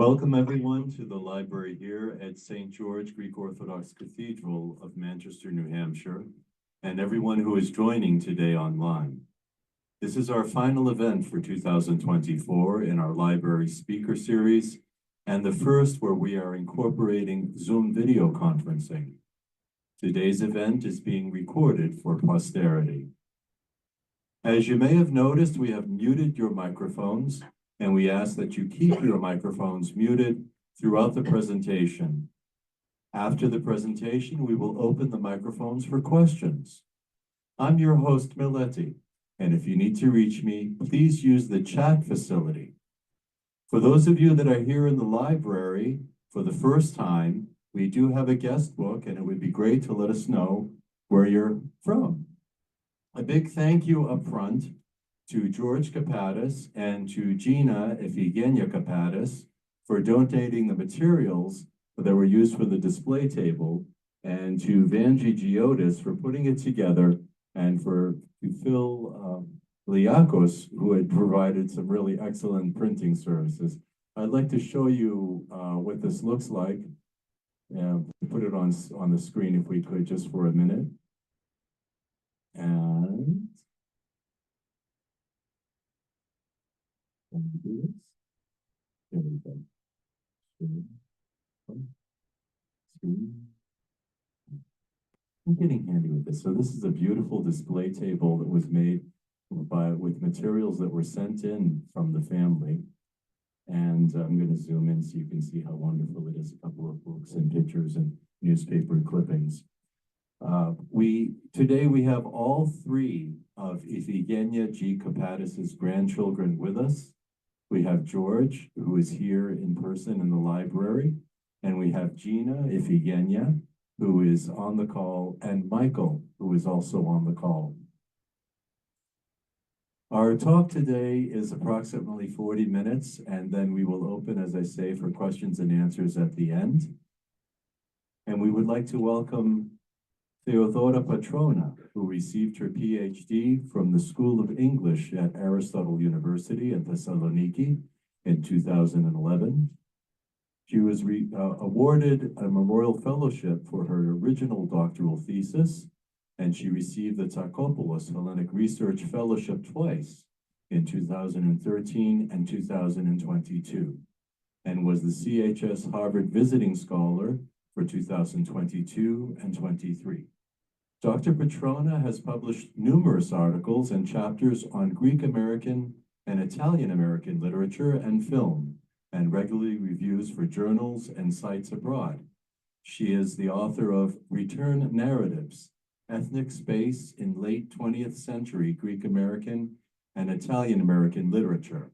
Welcome everyone to the library here at St. George Greek Orthodox Cathedral of Manchester, New Hampshire, and everyone who is joining today online. This is our final event for 2024 in our library speaker series, and the first where we are incorporating Zoom video conferencing. Today's event is being recorded for posterity. As you may have noticed, we have muted your microphones, and we ask that you keep your microphones muted throughout the presentation. After the presentation, we will open the microphones for questions. I'm your host, Mileti, and if you need to reach me, please use the chat facility. For those of you that are here in the library for the first time, we do have a guest book, and it would be great to let us know where you're from. A big thank you up front to George Copadis and to Gina Iphigenia Copadis for donating the materials that were used for the display table, and to Vanji Giotis for putting it together, and to Phil Liakos, who had provided some really excellent printing services. I'd like to show you what this looks like. Put it on the screen if we could, just for a minute. And do this. There we go. Screen. I'm getting handy with this. So this is a beautiful display table that was made with materials that were sent in from the family. And I'm going to zoom in so you can see how wonderful it is. A couple of books and pictures and newspaper clippings. Today we have all three of Iphigenia G. Copadis' grandchildren with us. We have George, who is here in person in the library, and we have Gina Iphigenia, who is on the call, and Michael, who is also on the call. Our talk today is approximately 40 minutes, and then we will open, as I say, for questions and answers at the end. And we would like to welcome Theodora Patrona, who received her PhD from the School of English at Aristotle University in Thessaloniki in 2011. She was awarded a memorial fellowship for her original doctoral thesis, and she received the Tsakopoulos Hellenic Research Fellowship twice in 2013 and 2022, and was the CHS Harvard Visiting Scholar for 2022 and 23. Dr. Patrona has published numerous articles and chapters on Greek American and Italian American literature and film, and regularly reviews for journals and sites abroad. She is the author of Return Narratives, Ethnic Space in Late 20th Century Greek American and Italian American Literature,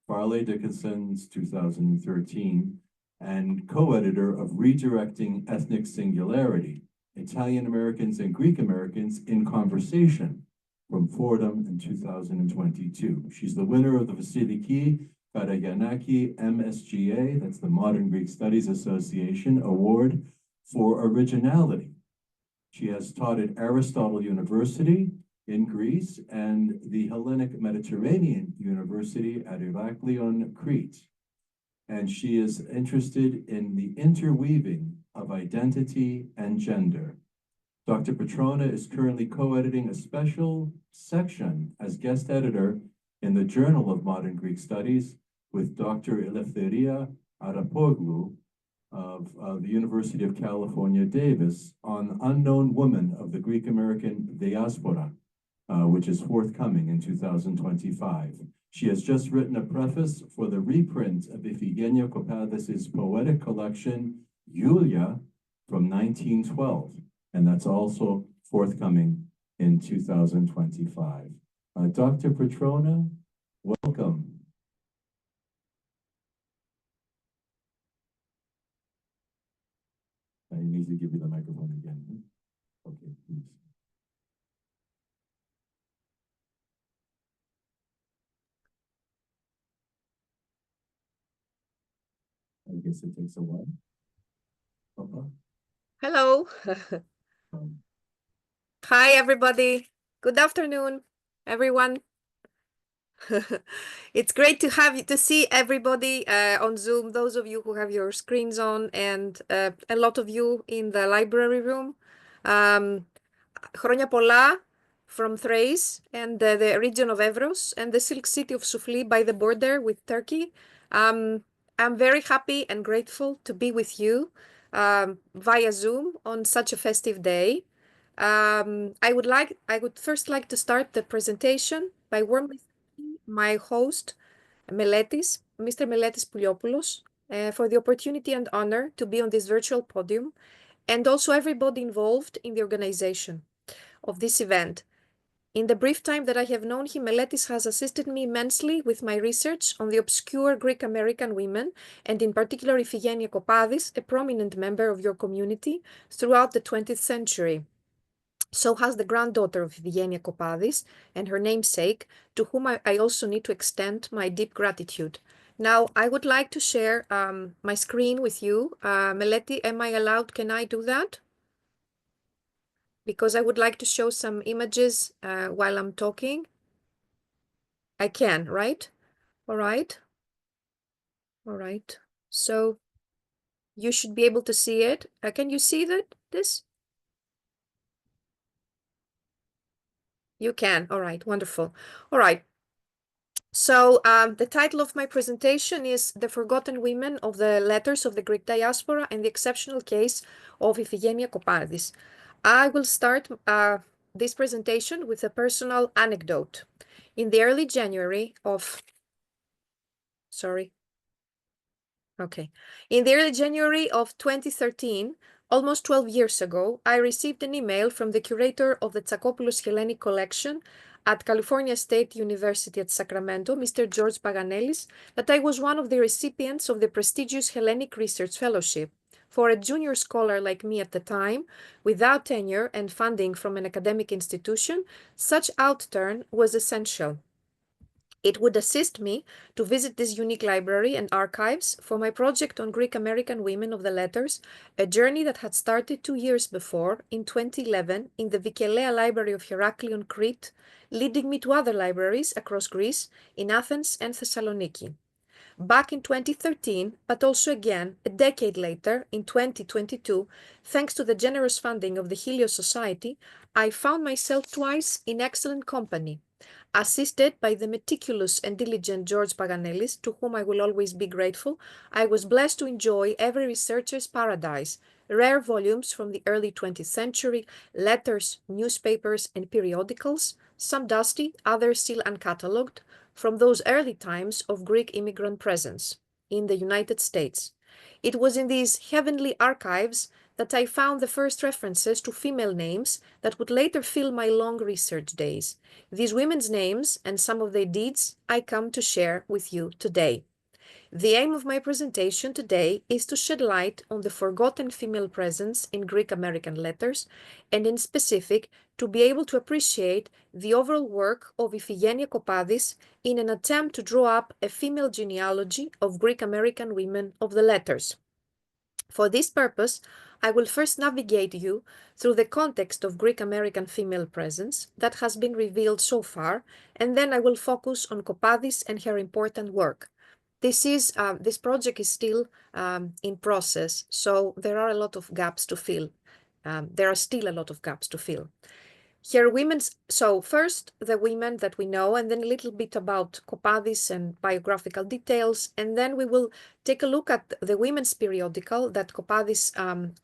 Farley Dickinson's 2013, and co-editor of Redirecting Ethnic Singularity, Italian Americans and Greek Americans in Conversation, from Fordham in 2022. She's the winner of the Vasiliki Karagianaki MSGA, that's the Modern Greek Studies Association Award for Originality. She has taught at Aristotle University in Greece and the Hellenic Mediterranean University at Heraklion, Crete. And she is interested in the interweaving of identity and gender. Dr. Patrona is currently co-editing a special section as guest editor in the Journal of Modern Greek Studies with Dr. Eleftheria Arapoglu of the University of California, Davis, on Unknown Woman of the Greek American Diaspora, which is forthcoming in 2025. She has just written a preface for the reprint of Iphigenia Copadis' poetic collection, Yulia, from 1912, and that's also forthcoming in 2025. Dr. Patrona, welcome. I need to give you the microphone again. Okay, please. I guess it takes a while. Hello. Hi, everybody. Good afternoon, everyone. It's great to have you to see everybody on Zoom, those of you who have your screens on, and a lot of you in the library room. Χρόνια πολλά from Thrace and the region of Evros and the Silk City of Soufli by the border with Turkey. I'm very happy and grateful to be with you via Zoom on such a festive day. I would first like to start the presentation by warmly thanking my host, Mr. Meletis Pouliopoulos, for the opportunity and honor to be on this virtual podium, and also everybody involved in the organization of this event. In the brief time that I have known him, Meletis has assisted me immensely with my research on the obscure Greek American women, and in particular Iphigenia Copadis, a prominent member of your community throughout the 20th century. So has the granddaughter of Iphigenia Copadis and her namesake, to whom I also need to extend my deep gratitude. Now, I would like to share my screen with you. Meleti, am I allowed? Can I do that? Because I would like to show some images while I'm talking. I can, right? All right. All right. So you should be able to see it. Can you see this? You can. All right. Wonderful. All right. So the title of my presentation is The Forgotten Women of the Letters of the Greek Diaspora and the Exceptional Case of Iphigenia Copadis. I will start this presentation with a personal anecdote. In the early January of, sorry, okay. In the early January of 2013, almost 12 years ago, I received an email from the curator of the Tsakopoulos Hellenic Collection at California State University at Sacramento, Mr. George Paganelis, that I was one of the recipients of the prestigious Hellenic Research Fellowship. For a junior scholar like me at the time, without tenure and funding from an academic institution, such outturn was essential. It would assist me to visit this unique library and archives for my project on Greek American women of the letters, a journey that had started 2 years before, in 2011, in the Vikelea Library of Heraklion, Crete, leading me to other libraries across Greece, in Athens and Thessaloniki. Back in 2013, but also again a decade later, in 2022, thanks to the generous funding of the Helios Society, I found myself twice in excellent company. Assisted by the meticulous and diligent George Paganelis, to whom I will always be grateful, I was blessed to enjoy every researcher's paradise, rare volumes from the early 20th century, letters, newspapers, and periodicals, some dusty, others still uncatalogued, from those early times of Greek immigrant presence in the United States. It was in these heavenly archives that I found the first references to female names that would later fill my long research days. These women's names and some of their deeds I come to share with you today. The aim of my presentation today is to shed light on the forgotten female presence in Greek American letters, and in specific, to be able to appreciate the overall work of Iphigenia Copadis in an attempt to draw up a female genealogy of Greek American women of the letters. For this purpose, I will first navigate you through the context of Greek American female presence that has been revealed so far, and then I will focus on Copadis and her important work. This project is still in process, so there are a lot of gaps to fill. There are still a lot of gaps to fill. So first, the women that we know, and then a little bit about Copadis and biographical details, and then we will take a look at the women's periodical that Copadis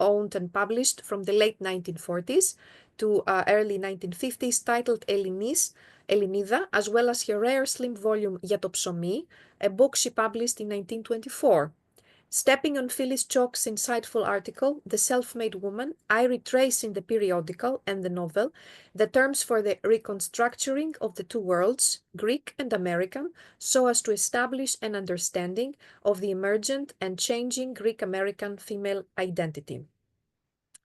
owned and published from the late 1940s to early 1950s, titled Ελληνίδα, as well as her rare slim volume Για το ψωμί, a book she published in 1924. Stepping on Phyllis Chalk's insightful article, The Self-Made Woman, I retrace in the periodical and the novel the terms for the reconstructuring of the two worlds, Greek and American, so as to establish an understanding of the emergent and changing Greek-American female identity.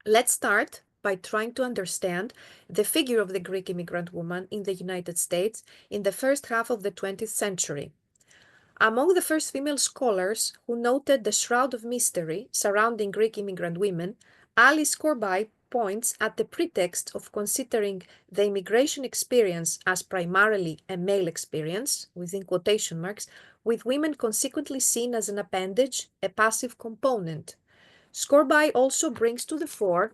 Let's start by trying to understand the figure of the Greek immigrant woman in the United States in the first half of the 20th century. Among the first female scholars who noted the shroud of mystery surrounding Greek immigrant women, Alice Corby points at the pretext of considering the immigration experience as primarily a male experience, within quotation marks, with women consequently seen as an appendage, a passive component. Scorbunny also brings to the fore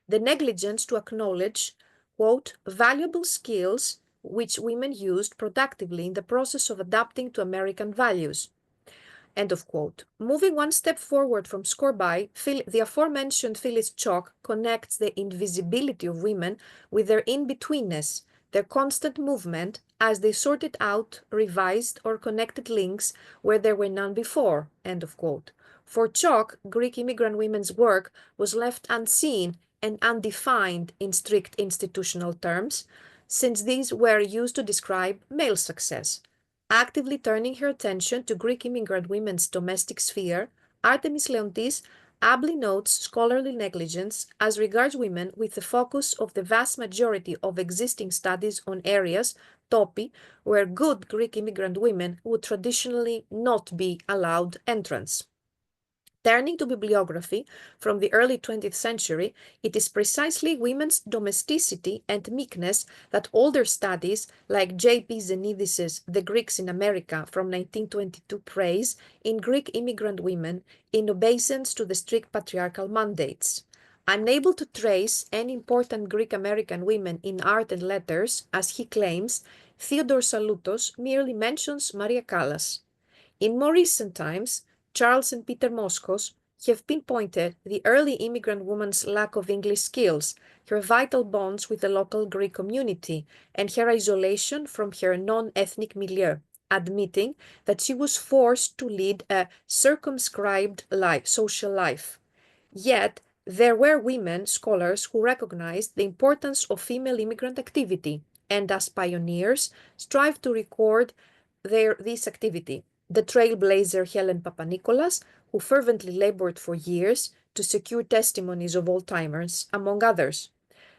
the negligence to acknowledge, quote, valuable skills which women used productively in the process of adapting to American values. End of quote. Moving one step forward from Scorbunny, the aforementioned Phyllis Chalk connects the invisibility of women with their in-betweenness, their constant movement as they sorted out, revised, or connected links where there were none before. End of quote. For Chalk, Greek immigrant women's work was left unseen and undefined in strict institutional terms, since these were used to describe male success. Actively turning her attention to Greek immigrant women's domestic sphere, Artemis Leontis ably notes scholarly negligence as regards women with the focus of the vast majority of existing studies on areas, topi, where good Greek immigrant women would traditionally not be allowed entrance. Turning to bibliography from the early 20th century, it is precisely women's domesticity and meekness that older studies like J.P. Zenidis's The Greeks in America from 1922 praise in Greek immigrant women in obeisance to the strict patriarchal mandates. Unable to trace any important Greek American women in art and letters, as he claims, Theodore Salutos merely mentions Maria Callas. In more recent times, Charles and Peter Moskos have pinpointed the early immigrant woman's lack of English skills, her vital bonds with the local Greek community, and her isolation from her non-ethnic milieu, admitting that she was forced to lead a circumscribed social life. Yet, there were women scholars who recognized the importance of female immigrant activity, and as pioneers, strive to record this activity. The trailblazer Helen Papanikolas, who fervently labored for years to secure testimonies of old-timers, among others.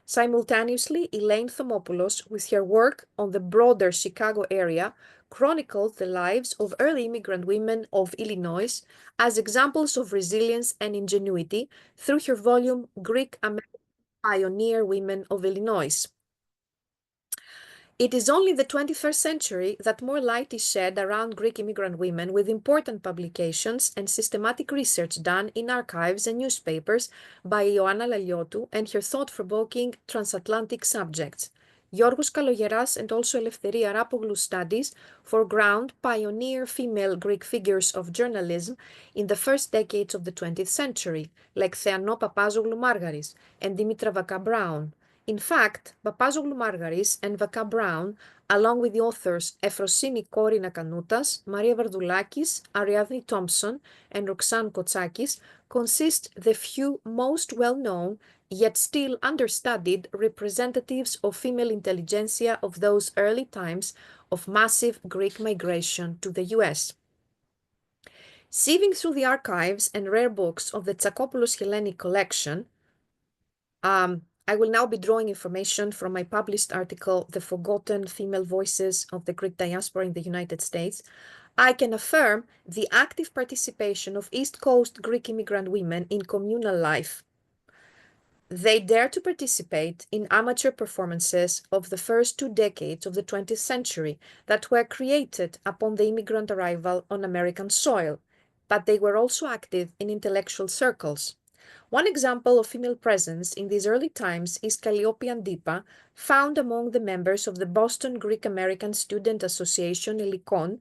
Simultaneously, Elaine Thomopoulos, with her work on the broader Chicago area, chronicled the lives of early immigrant women of Illinois as examples of resilience and ingenuity through her volume Greek American Pioneer Women of Illinois. It is only the 21st century that more light is shed around Greek immigrant women with important publications and systematic research done in archives and newspapers by Ioanna Laliotou and her thought-provoking transatlantic subjects. Giorgos Kalogeras and also Eleftheria Arapoglou studies foreground pioneer female Greek figures of journalism in the first decades of the 20th century, like Theano Papazoglou Margaris and Dimitra Vaca-Brown. In fact, Papazoglou Margaris and Vaca-Brown, along with the authors Efrosini Korina Kanoutas, Maria Vardoulakis, Ariadne Thompson, and Roxanne Kotsakis, consist the few most well-known, yet still understudied representatives of female intelligentsia of those early times of massive Greek migration to the US. Sieving through the archives and rare books of the Tsakopoulos Hellenic collection, I will now be drawing information from my published article, The Forgotten Female Voices of the Greek Diaspora in the United States. I can affirm the active participation of East Coast Greek immigrant women in communal life. They dare to participate in amateur performances of the first 2 decades of the 20th century that were created upon the immigrant arrival on American soil, but they were also active in intellectual circles. One example of female presence in these early times is Calliope Antipa, found among the members of the Boston Greek American Student Association, Helikon,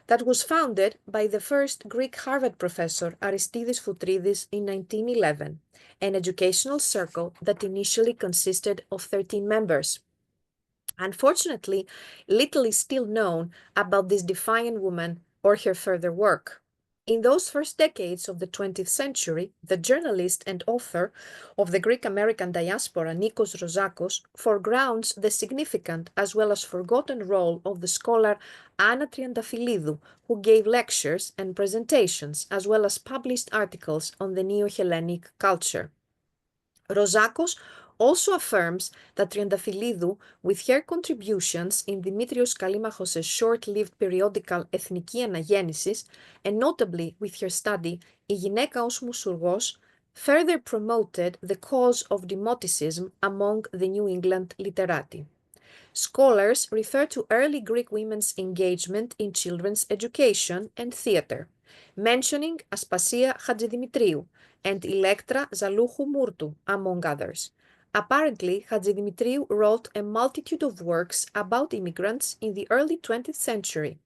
that was founded by the first Greek Harvard professor, Aristidis Foutridis, in 1911, an educational circle that initially consisted of 13 members. Unfortunately, little is still known about this defiant woman or her further work. In those first decades of the 20th century, the journalist and author of the Greek American Diaspora, Nikos Rozakos, foregrounds the significant as well as forgotten role of the scholar Anna Triantafylidou, who gave lectures and presentations as well as published articles on the Neo-Hellenic culture. Rozakos also affirms that Triantafylidou, with her contributions in Dimitrios Kallimachos' short-lived periodical Ethniki Anagέννησης, and notably with her study «Η γυναίκα ως μουσουργός», further promoted the cause of demoticism among the New England literati. Scholars refer to early Greek women's engagement in children's education and theater, mentioning Aspasia Hadjidimitriou and Electra Zalouchou Mourtou, among others. Apparently, Hadjidimitriou wrote a multitude of works about immigrants in the early 20th century.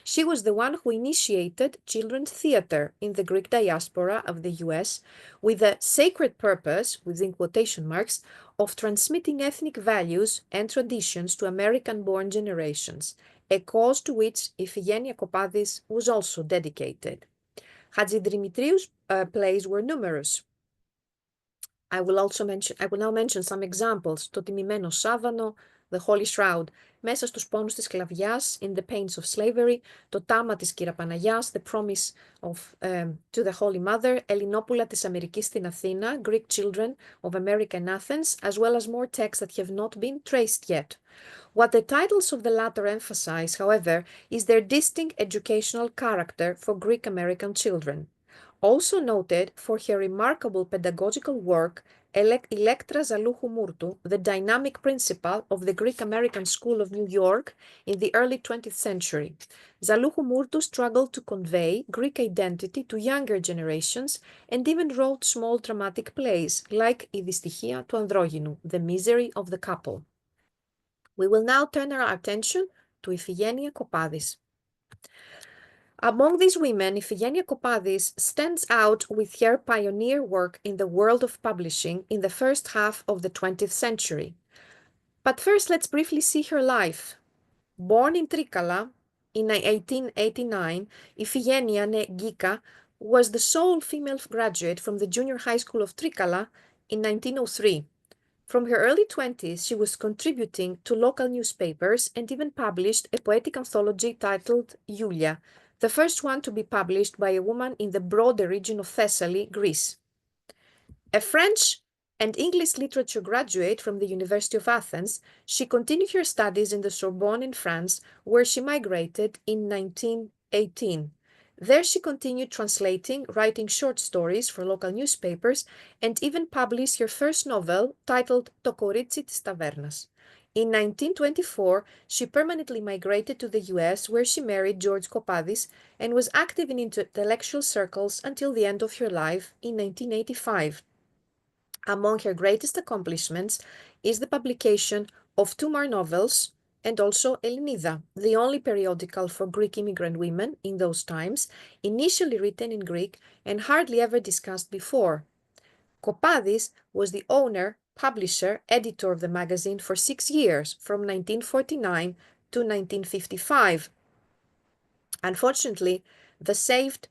She was the one who initiated children's theater in the Greek diaspora of the US with the sacred purpose, within quotation marks, of transmitting ethnic values and traditions to American-born generations, a cause to which Iphigenia Copadis was also dedicated. Hadjidimitriou's plays were numerous. I will now mention some examples. Το τιμημένο Σάββανο, The Holy Shroud, μέσα στους πόνους της σκλαβιάς, In the Pains of Slavery, το τάμα της Κυραπαναγιάς, The Promise to the Holy Mother, Ελληνόπουλα της Αμερικής στην Αθήνα, Greek Children of America in Athens, as well as more texts that have not been traced yet. What the titles of the latter emphasize, however, is their distinct educational character for Greek American children. Also noted for her remarkable pedagogical work, Electra Zalouchou Mourtou, the dynamic principal of the Greek American School of New York in the early 20th century. Zalouchou Mourtou struggled to convey Greek identity to younger generations and even wrote small dramatic plays like Η δυστυχία του ανδρόγυνου, The Misery of the Couple. We will now turn our attention to Iphigenia Copadis. Among these women, Iphigenia Copadis stands out with her pioneer work in the world of publishing in the first half of the 20th century. But first, let's briefly see her life. Born in Trikala in 1889, Iphigenia ne Gika was the sole female graduate from the junior high school of Trikala in 1903. From her early 20s, she was contributing to local newspapers and even published a poetic anthology titled Iulia, the first one to be published by a woman in the broader region of Thessaly, Greece. A French and English literature graduate from the University of Athens, she continued her studies in the Sorbonne in France, where she migrated in 1918. There she continued translating, writing short stories for local newspapers, and even published her first novel titled Το κορίτσι της ταβέρνας. In 1924, she permanently migrated to the US, where she married George Copadis and was active in intellectual circles until the end of her life in 1985. Among her greatest accomplishments is the publication of two more novels and also Ελληνίδα, the only periodical for Greek immigrant women in those times, initially written in Greek and hardly ever discussed before. Copadis was the owner, publisher, editor of the magazine for 6 years, from 1949 to 1955. Unfortunately, the saved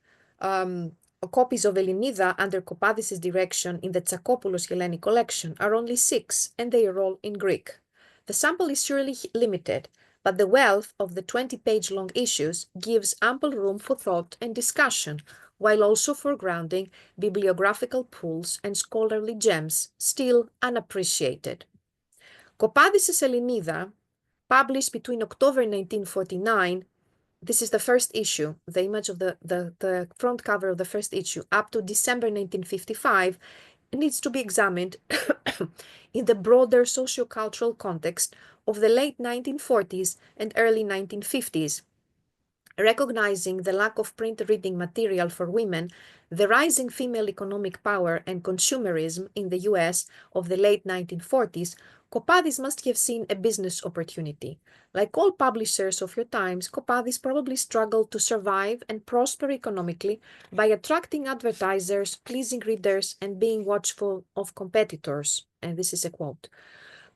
copies of Ελληνίδα under Copadis' direction in the Tsakopoulos Hellenic collection are only 6, and they are all in Greek. The sample is surely limited, but the wealth of the 20-page-long issues gives ample room for thought and discussion, while also foregrounding bibliographical pools and scholarly gems still unappreciated. Copadis' Ελληνίδα, published between October 1949, this is the first issue, the image of the front cover of the first issue, up to December 1955, needs to be examined in the broader socio-cultural context of the late 1940s and early 1950s. Recognizing the lack of print reading material for women, the rising female economic power and consumerism in the US of the late 1940s, Copadis must have seen a business opportunity. Like all publishers of her times, Copadis probably struggled to survive and prosper economically by attracting advertisers, pleasing readers, and being watchful of competitors. And this is a quote.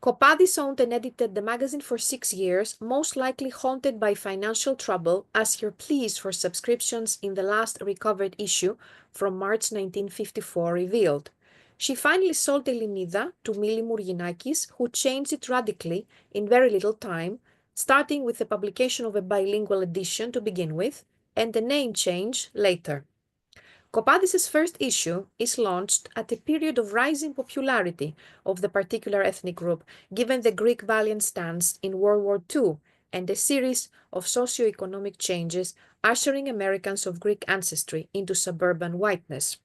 Copadis owned and edited the magazine for 6 years, most likely haunted by financial trouble, as her pleas for subscriptions in the last recovered issue from March 1954 revealed. She finally sold Ελληνίδα to Mili Mourginakis, who changed it radically in very little time, starting with the publication of a bilingual edition to begin with, and a name change later. Copadis' first issue is launched at a period of rising popularity of the particular ethnic group, given the Greek valiant stance in World War II and a series of socio-economic changes ushering Americans of Greek ancestry into suburban whiteness.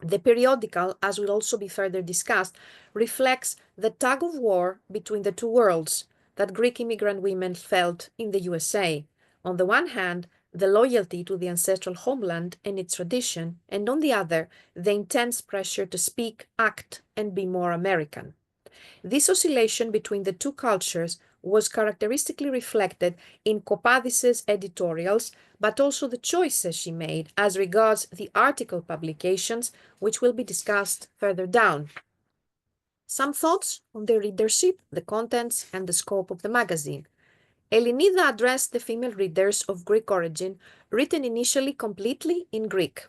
The periodical, as will also be further discussed, reflects the tug of war between the two worlds that Greek immigrant women felt in the USA. On the one hand, the loyalty to the ancestral homeland and its tradition, and on the other, the intense pressure to speak, act, and be more American. This oscillation between the two cultures was characteristically reflected in Copadis's editorials, but also the choices she made as regards the article publications, which will be discussed further down. Some thoughts on the readership, the contents, and the scope of the magazine. Elinida addressed the female readers of Greek origin, written initially completely in Greek.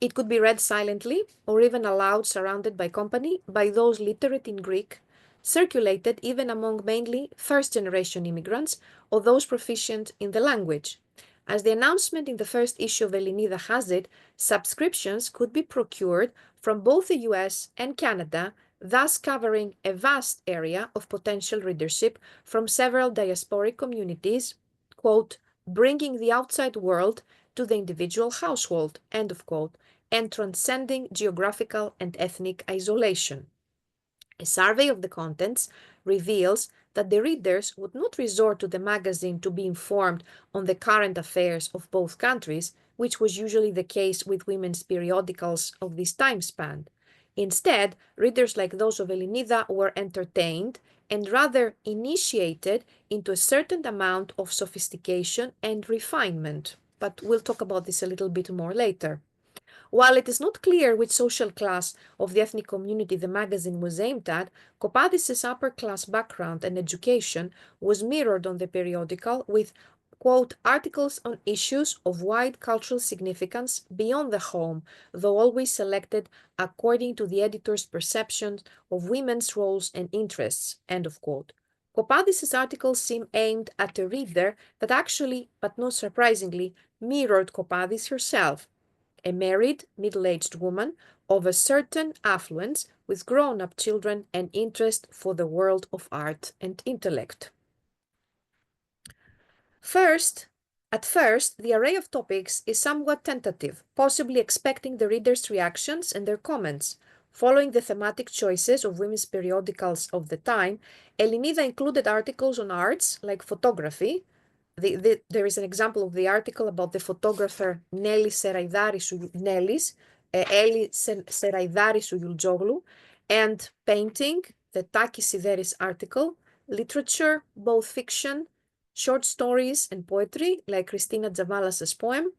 It could be read silently or even aloud, surrounded by company, by those literate in Greek, circulated even among mainly first-generation immigrants or those proficient in the language. As the announcement in the first issue of Elinida has it, subscriptions could be procured from both the US and Canada, thus covering a vast area of potential readership from several diasporic communities, quote, bringing the outside world to the individual household, end of quote, and transcending geographical and ethnic isolation. A survey of the contents reveals that the readers would not resort to the magazine to be informed on the current affairs of both countries, which was usually the case with women's periodicals of this time span. Instead, readers like those of Elinida were entertained and rather initiated into a certain amount of sophistication and refinement. But we'll talk about this a little bit more later. While it is not clear which social class of the ethnic community the magazine was aimed at, Copadis' upper-class background and education was mirrored on the periodical with, quote, articles on issues of wide cultural significance beyond the home, though always selected according to the editor's perception of women's roles and interests, end of quote. Copadis' articles seem aimed at a reader that actually, but not surprisingly, mirrored Copadis herself, a married, middle-aged woman of a certain affluence with grown-up children and interest for the world of art and intellect. At first, the array of topics is somewhat tentative, possibly expecting the reader's reactions and their comments. Following the thematic choices of women's periodicals of the time, Elinida included articles on arts like photography. There is an example of the article about the photographer Nelly Seraidarisu Yulzoglu, and painting, the Taki Sideris article, literature, both fiction, short stories, and poetry, like Christina Zavalas' poem,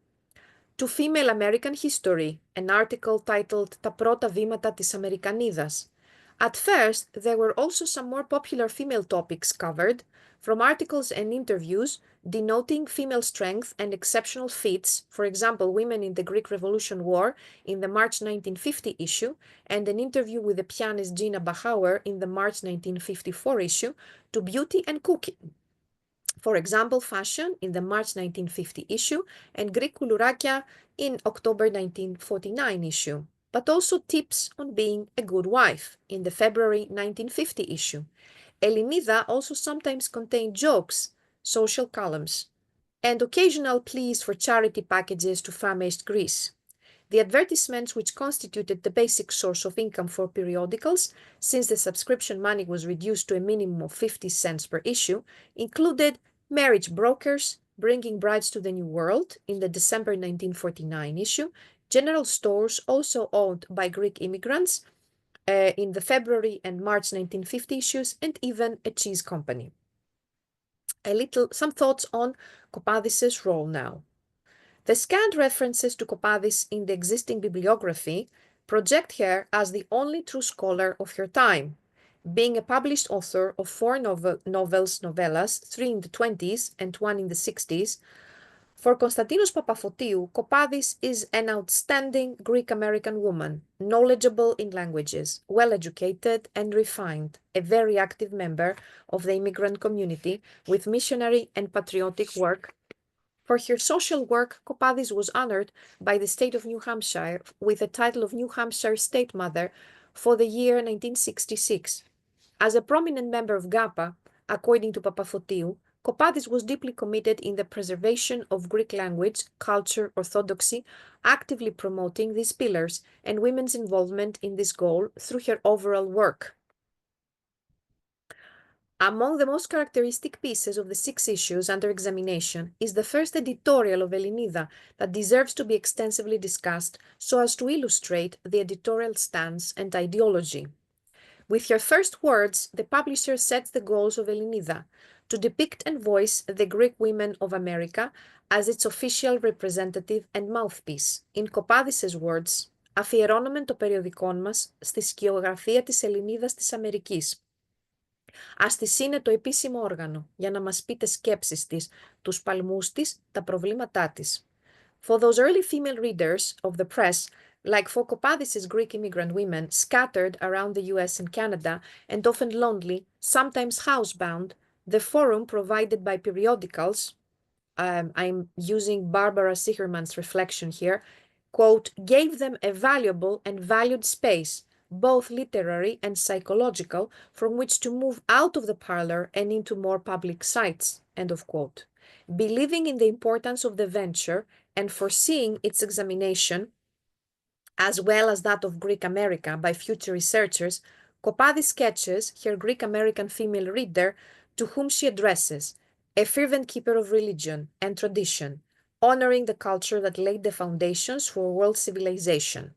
to female American history, an article titled Τα πρώτα βήματα της Αμερικανίδας. At first, there were also some more popular female topics covered, from articles and interviews denoting female strength and exceptional feats, for example, women in the Greek Revolution War in the March 1950 issue, and an interview with the pianist Gina Bachauer in the March 1954 issue, to beauty and cooking. For example, fashion in the March 1950 issue and Greek koulourakia in October 1949 issue, but also tips on being a good wife in the February 1950 issue. Elinida also sometimes contained jokes, social columns, and occasional pleas for charity packages to famished Greece. The advertisements, which constituted the basic source of income for periodicals, since the subscription money was reduced to a minimum of 50 cents per issue, included marriage brokers bringing brides to the New World in the December 1949 issue, general stores also owned by Greek immigrants in the February and March 1950 issues, and even a cheese company. Some thoughts on Copadis' role now. The scant references to Copadis in the existing bibliography project her as the only true scholar of her time, being a published author of 4 novellas, 3 in the 20s and 1 in the 60s. For Konstantinos Papafotiou, Copadis is an outstanding Greek-American woman, knowledgeable in languages, well-educated and refined, a very active member of the immigrant community with missionary and patriotic work. For her social work, Copadis was honored by the state of New Hampshire with the title of New Hampshire State Mother for the year 1966. As a prominent member of GAPA, according to Papafotiou, Copadis was deeply committed in the preservation of Greek language, culture, orthodoxy, actively promoting these pillars and women's involvement in this goal through her overall work. Among the most characteristic pieces of the 6 issues under examination is the first editorial of Elinida that deserves to be extensively discussed so as to illustrate the editorial stance and ideology. With her first words, the publisher sets the goals of Elinida to depict and voice the Greek women of America as its official representative and mouthpiece. In Copadis' words, αφιερώνουμε το περιοδικό μας στη σκιογραφία της Ελληνίδας της Αμερικής. Ας της είναι το επίσημο όργανο για να μας πει τις σκέψεις της, τους παλμούς της, τα προβλήματά της. For those early female readers of the press, like for Copadis' Greek immigrant women scattered around the US and Canada and often lonely, sometimes housebound, the forum provided by periodicals, I'm using Barbara Sicherman's reflection here, quote, gave them a valuable and valued space, both literary and psychological, from which to move out of the parlor and into more public sites, end of quote. Believing in the importance of the venture and foreseeing its examination, as well as that of Greek America by future researchers, Copadis sketches her Greek American female reader to whom she addresses, a fervent keeper of religion and tradition, honoring the culture that laid the foundations for world civilization.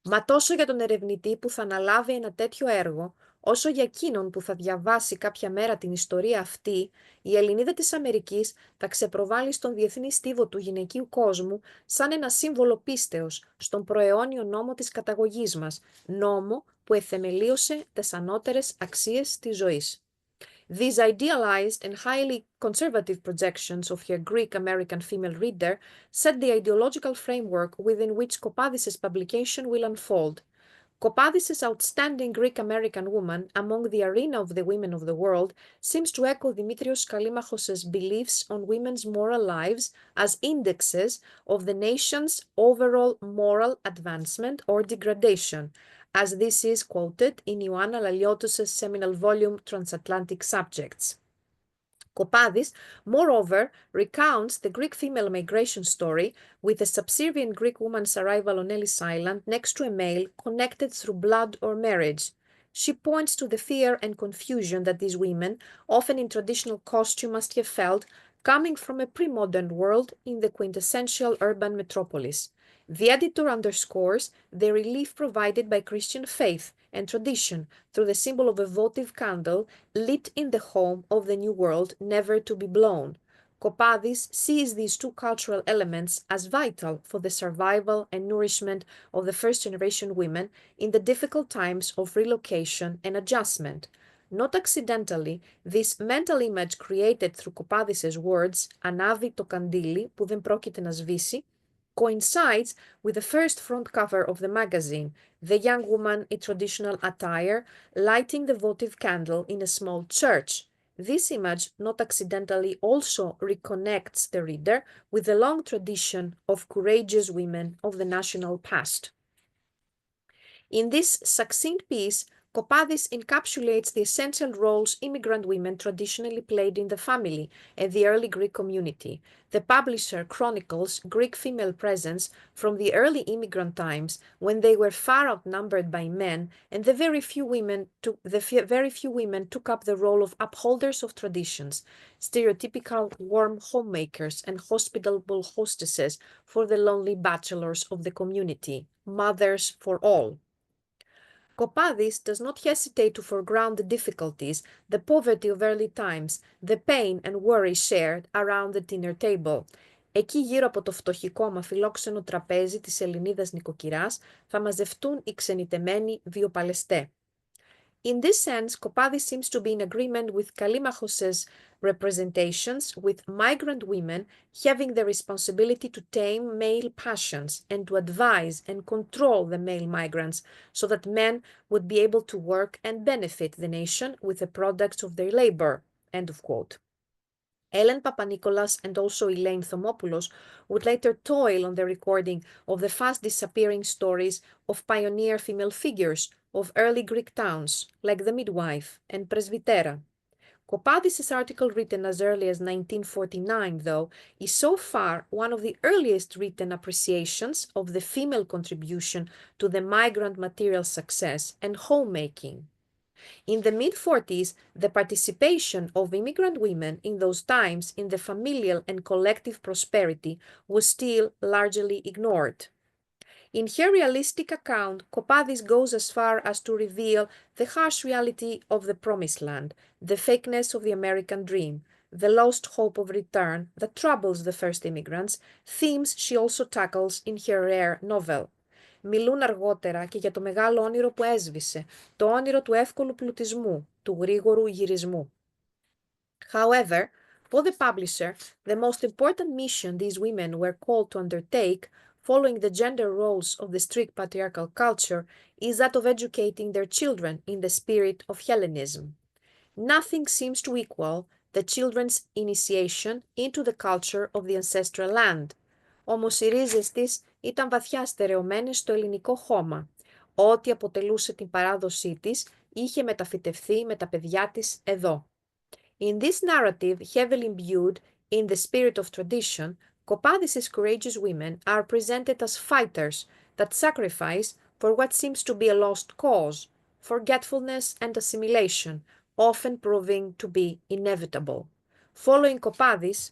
Μα τόσο για τον ερευνητή που θα αναλάβει ένα τέτοιο έργο, όσο για εκείνον που θα διαβάσει κάποια μέρα την ιστορία αυτή, η Ελληνίδα της Αμερικής θα ξεπροβάλλει στον διεθνή στίβο του γυναικείου κόσμου σαν ένα σύμβολο πίστεως στον προαιώνιο νόμο της καταγωγής μας, νόμο που εθεμελίωσε τις ανώτερες αξίες της ζωής. These idealized and highly conservative projections of her Greek-American female reader set the ideological framework within which Copadis' publication will unfold. Copadis' outstanding Greek-American woman among the arena of the women of the world seems to echo Dimitrios Kallimachos' beliefs on women's moral lives as indexes of the nation's overall moral advancement or degradation, as this is quoted in Ioanna Laliotos' seminal volume Transatlantic Subjects. Copadis, moreover, recounts the Greek female migration story with a subservient Greek woman's arrival on Ellis Island next to a male connected through blood or marriage. She points to the fear and confusion that these women, often in traditional costume, must have felt coming from a pre-modern world in the quintessential urban metropolis. The editor underscores the relief provided by Christian faith and tradition through the symbol of a votive candle lit in the home of the new world, never to be blown. Copadis sees these two cultural elements as vital for the survival and nourishment of the first-generation women in the difficult times of relocation and adjustment. Not accidentally, this mental image created through Copadis' words, «Ανάβει το καντήλι που δεν πρόκειται να σβήσει», coincides with the first front cover of the magazine, the young woman in traditional attire lighting the votive candle in a small church. This image, not accidentally, also reconnects the reader with the long tradition of courageous women of the national past. In this succinct piece, Copadis encapsulates the essential roles immigrant women traditionally played in the family and the early Greek community. The publisher chronicles Greek female presence from the early immigrant times when they were far outnumbered by men, and the very few women took up the role of upholders of traditions, stereotypical warm homemakers and hospitable hostesses for the lonely bachelors of the community, mothers for all. Copadis does not hesitate to foreground the difficulties, the poverty of early times, the pain and worry shared around the dinner table. Εκεί γύρω από το φτωχικό μα φιλόξενο τραπέζι της Ελληνίδας νοικοκυράς θα μαζευτούν οι ξενιτεμένοι βιοπαλαιστέ. In this sense, Copadis seems to be in agreement with Kallimachos' representations, with migrant women having the responsibility to tame male passions and to advise and control the male migrants so that men would be able to work and benefit the nation with the products of their labor, end of quote. Ellen Papanikolas and also Elaine Thomopoulos would later toil on the recording of the fast disappearing stories of pioneer female figures of early Greek towns like the midwife and presbytera. Copadis' article, written as early as 1949, though, is so far one of the earliest written appreciations of the female contribution to the migrant material success and homemaking. In the mid-40s, the participation of immigrant women in those times in the familial and collective prosperity was still largely ignored. In her realistic account, Copadis goes as far as to reveal the harsh reality of the Promised Land, the fakeness of the American dream, the lost hope of return that troubles the first immigrants, themes she also tackles in her rare novel. Μιλούν αργότερα και για το μεγάλο όνειρο που έσβησε, το όνειρο του εύκολου πλουτισμού, του γρήγορου γυρισμού. However, for the publisher, the most important mission these women were called to undertake, following the gender roles of the strict patriarchal culture, is that of educating their children in the spirit of Hellenism. Nothing seems to equal the children's initiation into the culture of the ancestral land. Όμως οι ρίζες της ήταν βαθιά στερεωμένες στο ελληνικό χώμα. Ό,τι αποτελούσε την παράδοσή της είχε μεταφυτευθεί με τα παιδιά της εδώ. In this narrative, heavily imbued in the spirit of tradition, Copadis' courageous women are presented as fighters that sacrifice for what seems to be a lost cause, forgetfulness and assimilation, often proving to be inevitable. Following Copadis,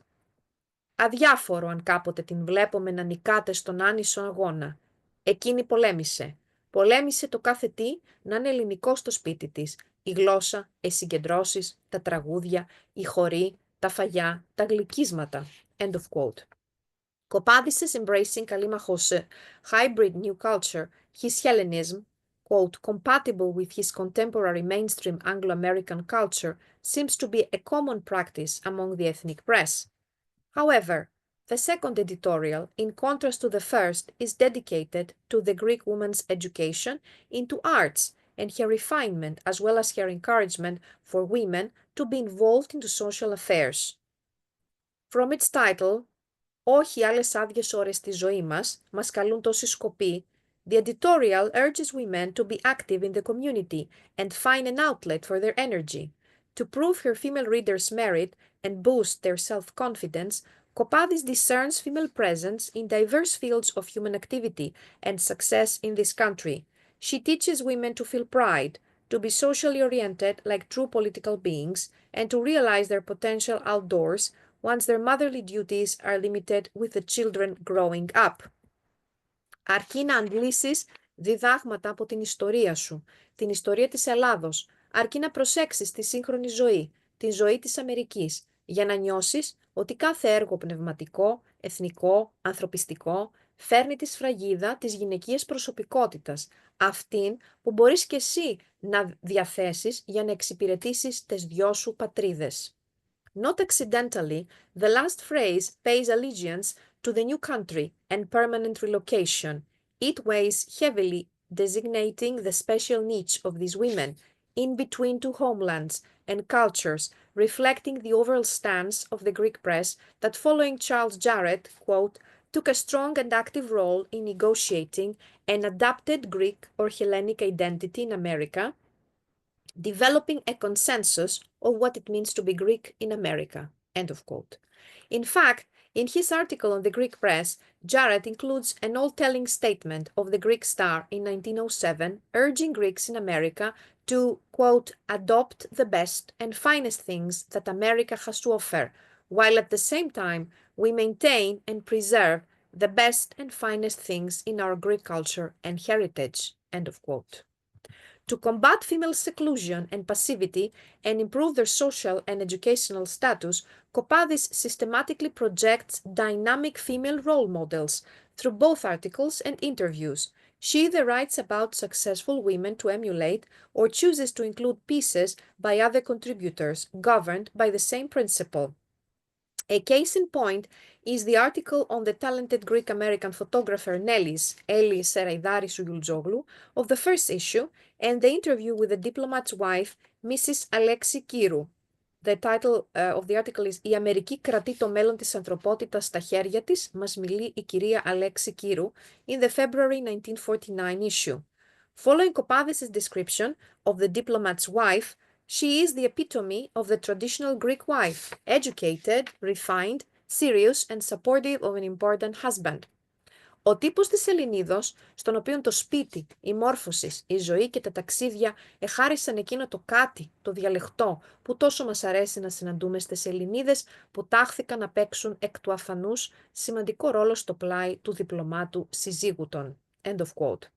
αδιάφορο αν κάποτε την βλέπουμε να νικάται στον άνισο αγώνα. Εκείνη πολέμησε. Πολέμησε το κάθε τι να είναι ελληνικό στο σπίτι της. Η γλώσσα, οι συγκεντρώσεις, τα τραγούδια, οι χοροί, τα φαγιά, τα γλυκίσματα. End of quote. Copadis' embracing Callimachos' hybrid new culture, his Hellenism, quote, compatible with his contemporary mainstream Anglo-American culture, seems to be a common practice among the ethnic press. However, the second editorial, in contrast to the first, is dedicated to the Greek woman's education into arts and her refinement, as well as her encouragement for women to be involved into social affairs. From its title, «Όχι άλλες άδειες ώρες στη ζωή μας καλούν τόσοι σκοποί», the editorial urges women to be active in the community and find an outlet for their energy. To prove her female readers' merit and boost their self-confidence, Copadis discerns female presence in diverse fields of human activity and success in this country. She teaches women to feel pride, to be socially oriented like true political beings, and to realize their potential outdoors once their motherly duties are limited with the children growing up. Αρκεί να αντλήσεις διδάγματα από την ιστορία σου, την ιστορία της Ελλάδος, αρκεί να προσέξεις τη σύγχρονη ζωή, τη ζωή της Αμερικής, για να νιώσεις ότι κάθε έργο πνευματικό, εθνικό, ανθρωπιστικό φέρνει τη σφραγίδα της γυναικείας προσωπικότητας, αυτήν που μπορείς και εσύ να διαθέσεις για να εξυπηρετήσεις τις δυο σου πατρίδες. Not accidentally, the last phrase pays allegiance to the new country and permanent relocation. It weighs heavily, designating the special niche of these women in between two homelands and cultures, reflecting the overall stance of the Greek press that following Charles Jarrett, quote, took a strong and active role in negotiating an adapted Greek or Hellenic identity in America, developing a consensus of what it means to be Greek in America, end of quote. In fact, in his article on the Greek press, Jarrett includes an all-telling statement of the Greek Star in 1907, urging Greeks in America to, quote, adopt the best and finest things that America has to offer, while at the same time we maintain and preserve the best and finest things in our Greek culture and heritage, end of quote. To combat female seclusion and passivity and improve their social and educational status, Copadis systematically projects dynamic female role models through both articles and interviews. She either writes about successful women to emulate or chooses to include pieces by other contributors governed by the same principle. A case in point is the article on the talented Greek-American photographer Nellis, Eli Seraidari Sougiouloglu, of the first issue, and the interview with the diplomat's wife, Mrs. Alexi Kirou. The title of the article is «Η Αμερική κρατεί το μέλλον της ανθρωπότητας στα χέρια της», μας μιλεί η κυρία Alexi Kirou, in the February 1949 issue. Following Copadis' description of the diplomat's wife, She is the epitome of the traditional Greek wife, educated, refined, serious, and supportive of an important husband. Ο τύπος της Ελληνίδος, στον οποίο το σπίτι, η μόρφωσης, η ζωή και τα ταξίδια εχάρισαν εκείνο το κάτι, το διαλεκτό, που τόσο μας αρέσει να συναντούμε στις Ελληνίδες, που τάχθηκαν να παίξουν εκ του αφανούς σημαντικό ρόλο στο πλάι του διπλωμάτου συζύγου των. End of quote.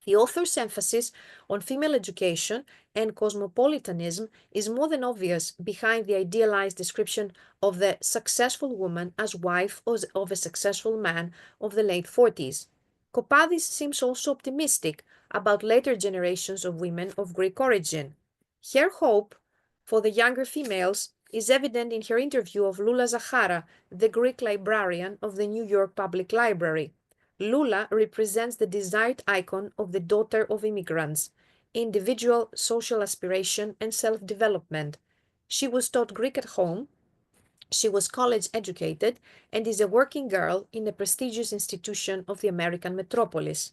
The author's emphasis on female education and cosmopolitanism is more than obvious behind the idealized description of the successful woman as wife of a successful man of the late 40s. Copadis seems also optimistic about later generations of women of Greek origin. Her hope for the younger females is evident in her interview of Lula Zahara, the Greek librarian of the New York Public Library. Lula represents the desired icon of the daughter of immigrants, individual social aspiration and self-development. She was taught Greek at home, she was college educated, and is a working girl in a prestigious institution of the American metropolis.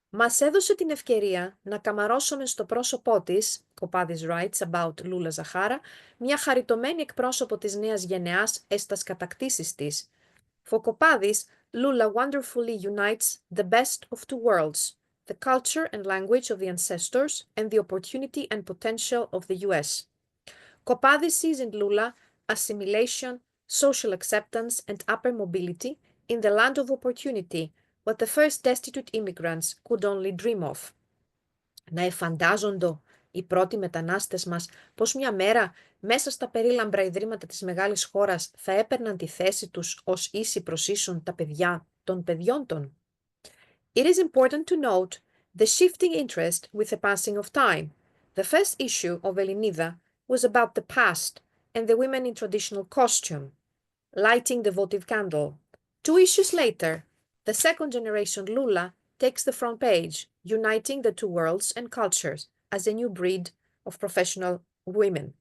Μας έδωσε την ευκαιρία να καμαρώσουμε στο πρόσωπό της, Copadis writes about Lula Zahara, μια χαριτωμένη εκπρόσωπο της νέας γενεάς έστας κατακτήσεις της. For Copadis, Lula wonderfully unites the best of two worlds, the culture and language of the ancestors and the opportunity and potential of the US. Copadis sees in Lula assimilation, social acceptance, and upper mobility in the land of opportunity, what the first destitute immigrants could only dream of. Να εφαντάζοντο οι πρώτοι μετανάστες μας πως μια μέρα μέσα στα περίλαμπρα ιδρύματα της μεγάλης χώρας θα έπαιρναν τη θέση τους ως ίσοι προς ίσον τα παιδιά των παιδιών των. It is important to note the shifting interest with the passing of time. The first issue of Ελληνίδα was about the past and the women in traditional costume, lighting the votive candle. 2 issues later, the second generation Lula takes the front page, uniting the two worlds and cultures as a new breed of professional women.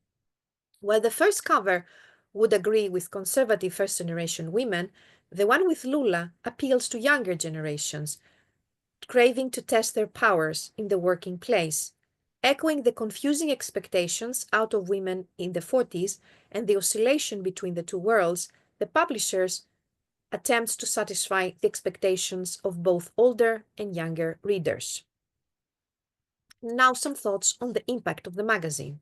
While the first cover would agree with conservative first-generation women, the one with Lula appeals to younger generations, craving to test their powers in the working place, echoing the confusing expectations out of women in the 40s and the oscillation between the two worlds. The publishers attempts to satisfy the expectations of both older and younger readers. Now some thoughts on the impact of the magazine.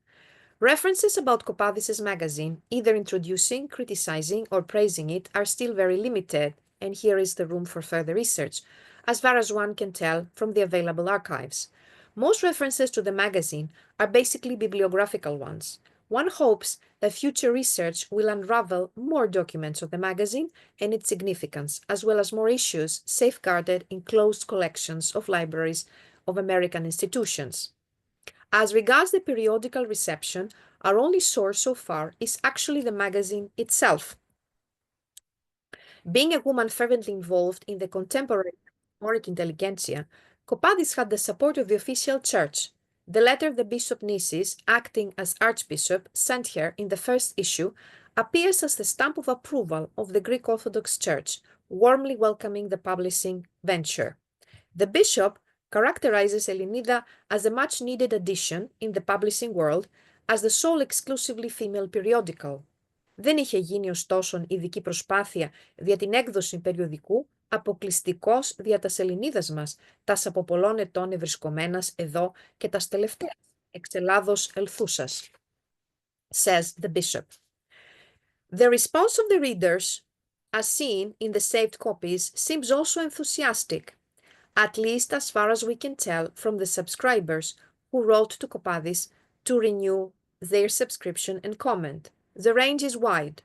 References about Copadis' magazine, either introducing, criticizing, or praising it, are still very limited, and here is the room for further research, as far as one can tell from the available archives. Most references to the magazine are basically bibliographical ones. One hopes that future research will unravel more documents of the magazine and its significance, as well as more issues safeguarded in closed collections of libraries of American institutions. As regards the periodical reception, our only source so far is actually the magazine itself. Being a woman fervently involved in the contemporary Horic intelligentsia, Copadis had the support of the official church. The letter the Bishop Nisis, acting as Archbishop, sent her in the first issue appears as the stamp of approval of the Greek Orthodox Church, warmly welcoming the publishing venture. The bishop characterizes Ελληνίδα as a much-needed addition in the publishing world as the sole exclusively female periodical. Δεν είχε γίνει ωστόσο ειδική προσπάθεια δια την έκδοση περιοδικού αποκλειστικώς δια τας Ελληνίδας μας, τας από πολλών ετών ευρισκομένας εδώ και τας τελευταίας εξ Ελλάδος ελθούσας, says the bishop. The response of the readers, as seen in the saved copies, seems also enthusiastic, at least as far as we can tell from the subscribers who wrote to Copadis to renew their subscription and comment. The range is wide: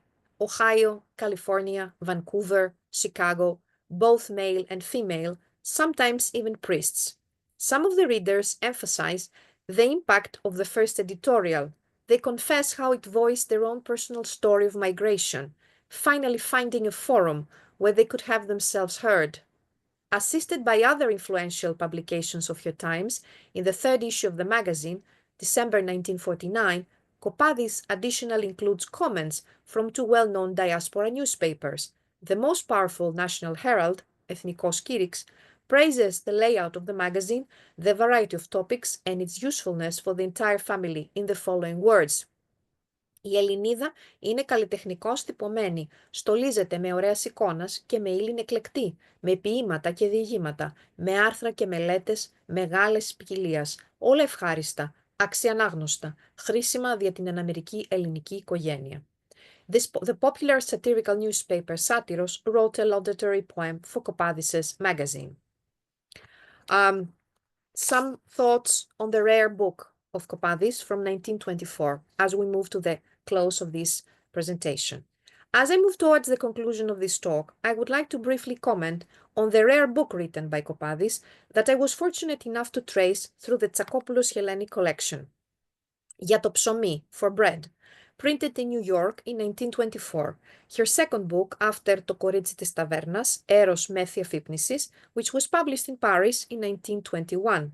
Ohio, California, Vancouver, Chicago, both male and female, sometimes even priests. Some of the readers emphasize the impact of the first editorial. They confess how it voiced their own personal story of migration, finally finding a forum where they could have themselves heard. Assisted by other influential publications of her times, in the third issue of the magazine, December 1949, Copadis additionally includes comments from two well-known diaspora newspapers, the most powerful National Herald, Ethnikos Kyrix, praises the layout of the magazine, the variety of topics, and its usefulness for the entire family in the following words. Η Ελληνίδα είναι καλλιτεχνικώς τυπωμένη, στολίζεται με ωραίας εικόνας και με ύλην εκλεκτή, με ποίηματα και διηγήματα, με άρθρα και μελέτες μεγάλης ποικιλίας, όλα ευχάριστα, αξιανάγνωστα, χρήσιμα για την αναμερική ελληνική οικογένεια. The popular satirical newspaper Satyros wrote a laudatory poem for Copadis' magazine. Some thoughts on the rare book of Copadis from 1924 as we move to the close of this presentation. As I move towards the conclusion of this talk, I would like to briefly comment on the rare book written by Copadis that I was fortunate enough to trace through the Tsakopoulos Hellenic collection. Για το ψωμί, for bread, printed in New York in 1924, her second book after Το κορίτσι της ταβέρνας, Έρος μέθη αφύπνισης, which was published in Paris in 1921.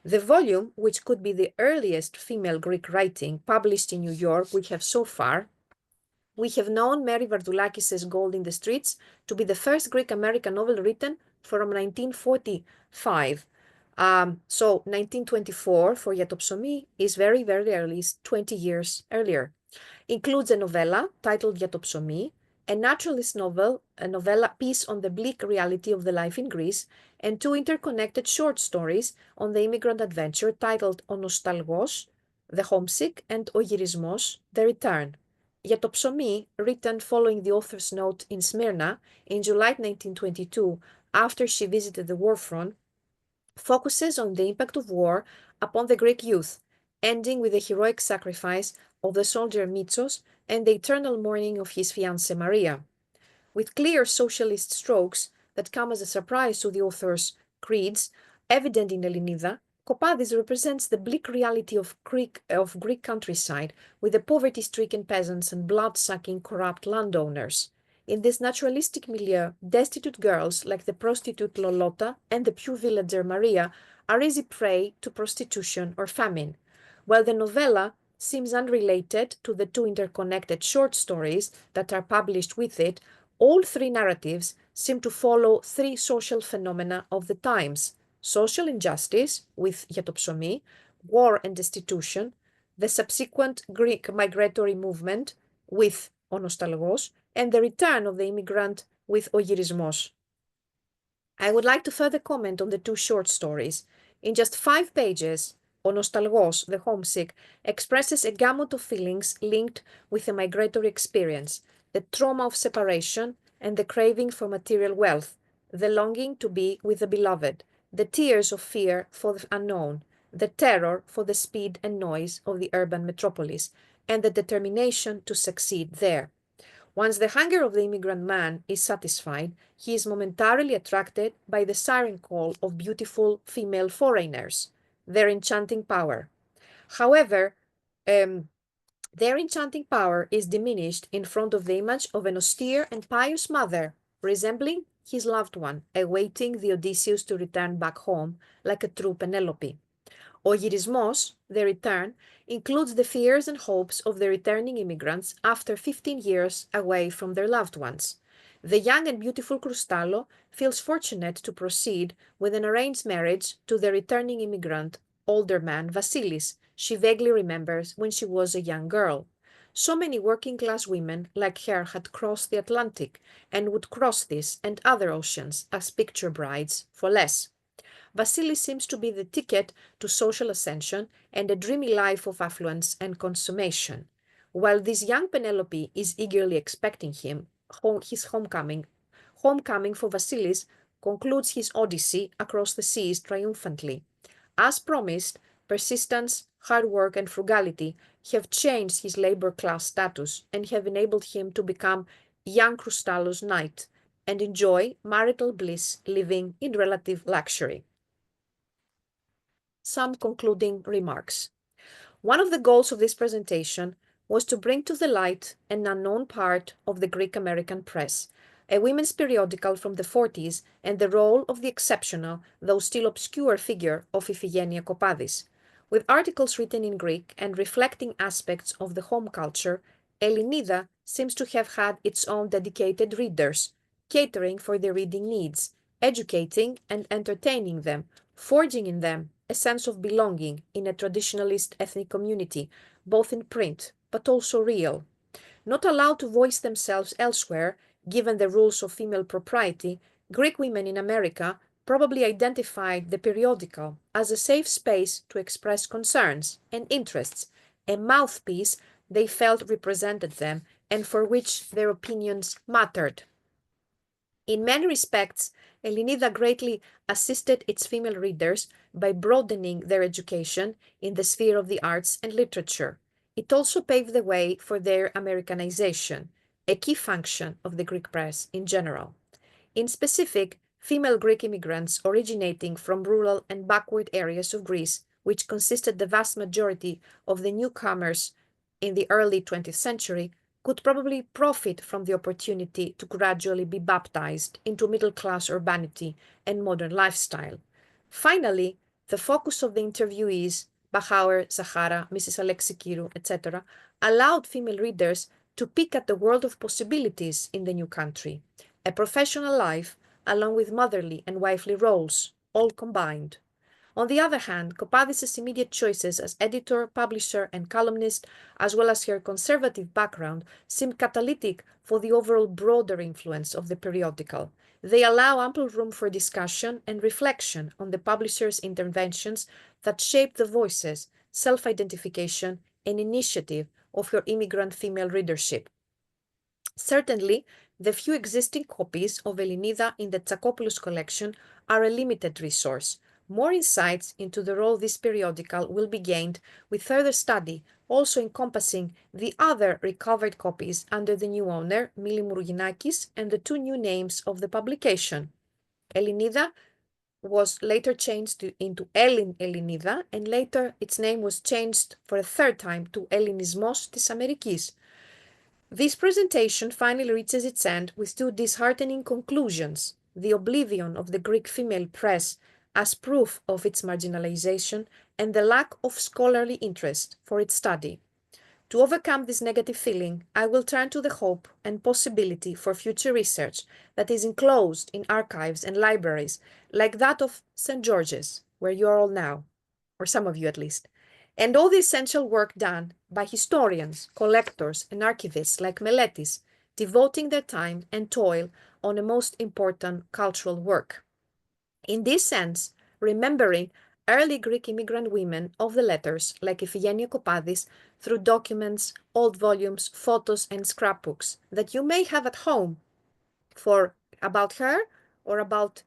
The volume, which could be the earliest female Greek writing published in New York we have so far, we have known Mary Vardoulakis' Gold in the Streets to be the first Greek-American novel written from 1945. So 1924 for Για το ψωμί is very, very early, 20 years earlier. Includes a novella titled Για το ψωμί, a naturalist novel, a novella piece on the bleak reality of the life in Greece, and two interconnected short stories on the immigrant adventure titled Ο Νοσταλγός, The Homesick, and Ο Γυρισμός, The Return. Για το ψωμί, written following the author's note in Smyrna in July 1922 after she visited the war front, focuses on the impact of war upon the Greek youth, ending with the heroic sacrifice of the soldier Mitsos and the eternal mourning of his fiancée Maria. With clear socialist strokes that come as a surprise to the author's creeds, evident in Ελληνίδα, Copadis represents the bleak reality of Greek countryside with the poverty-stricken peasants and blood-sucking corrupt landowners. In this naturalistic milieu, destitute girls like the prostitute Lolota and the pure villager Maria are easy prey to prostitution or famine, while the novella seems unrelated to the two interconnected short stories that are published with it. All three narratives seem to follow three social phenomena of the times: social injustice with Για το ψωμί, war and destitution, the subsequent Greek migratory movement with Ο Νοσταλγός, and the return of the immigrant with Ο Γυρισμός. I would like to further comment on the two short stories. In just 5 pages, Ο Νοσταλγός, The Homesick, expresses a gamut of feelings linked with a migratory experience, the trauma of separation and the craving for material wealth, the longing to be with the beloved, the tears of fear for the unknown, the terror for the speed and noise of the urban metropolis, and the determination to succeed there. Once the hunger of the immigrant man is satisfied, he is momentarily attracted by the siren call of beautiful female foreigners, their enchanting power. However, their enchanting power is diminished in front of the image of an austere and pious mother, resembling his loved one, awaiting the Odysseus to return back home like a true Penelope. Ο γυρισμός, the return, includes the fears and hopes of the returning immigrants after 15 years away from their loved ones. The young and beautiful Krustallo feels fortunate to proceed with an arranged marriage to the returning immigrant, older man Vasilis, she vaguely remembers when she was a young girl. So many working-class women like her had crossed the Atlantic and would cross this and other oceans as picture brides for less. Vasilis seems to be the ticket to social ascension and a dreamy life of affluence and consummation. While this young Penelope is eagerly expecting him, his homecoming for Vasilis concludes his odyssey across the seas triumphantly. As promised, persistence, hard work, and frugality have changed his labor class status and have enabled him to become young Krustallo's knight and enjoy marital bliss living in relative luxury. Some concluding remarks. One of the goals of this presentation was to bring to the light an unknown part of the Greek American press, a women's periodical from the 40s, and the role of the exceptional, though still obscure, figure of Iphigenia Copadis. With articles written in Greek and reflecting aspects of the home culture, Ελληνίδα seems to have had its own dedicated readers, catering for their reading needs, educating and entertaining them, forging in them a sense of belonging in a traditionalist ethnic community, both in print but also real. Not allowed to voice themselves elsewhere, given the rules of female propriety, Greek women in America probably identified the periodical as a safe space to express concerns and interests, a mouthpiece they felt represented them and for which their opinions mattered. In many respects, Elinida greatly assisted its female readers by broadening their education in the sphere of the arts and literature. It also paved the way for their Americanization, a key function of the Greek press in general. In specific, female Greek immigrants originating from rural and backward areas of Greece, which consisted the vast majority of the newcomers in the early 20th century, could probably profit from the opportunity to gradually be baptized into middle-class urbanity and modern lifestyle. Finally, the focus of the interviewees, Bachauer, Zahara, Mrs. Alexikirou, etc., allowed female readers to peek at the world of possibilities in the new country, a professional life along with motherly and wifely roles, all combined. On the other hand, Copadis' immediate choices as editor, publisher, and columnist, as well as her conservative background, seemed catalytic for the overall broader influence of the periodical. They allow ample room for discussion and reflection on the publisher's interventions that shaped the voices, self-identification, and initiative of her immigrant female readership. Certainly, the few existing copies of Elinida in the Tsakopoulos collection are a limited resource. More insights into the role this periodical will be gained with further study, also encompassing the other recovered copies under the new owner, Mili Mouroginakis, and the two new names of the publication. Elinida was later changed into Ellin Elinida, and later its name was changed for a third time to Ellinismos της Αμερικής. This presentation finally reaches its end with two disheartening conclusions: the oblivion of the Greek female press as proof of its marginalization and the lack of scholarly interest for its study. To overcome this negative feeling, I will turn to the hope and possibility for future research that is enclosed in archives and libraries like that of St. George's, where you are all now, or some of you at least, and all the essential work done by historians, collectors, and archivists like Meletis, devoting their time and toil on a most important cultural work. In this sense, remembering early Greek immigrant women of the letters like Iphigenia Copadis through documents, old volumes, photos, and scrapbooks that you may have at home about her or about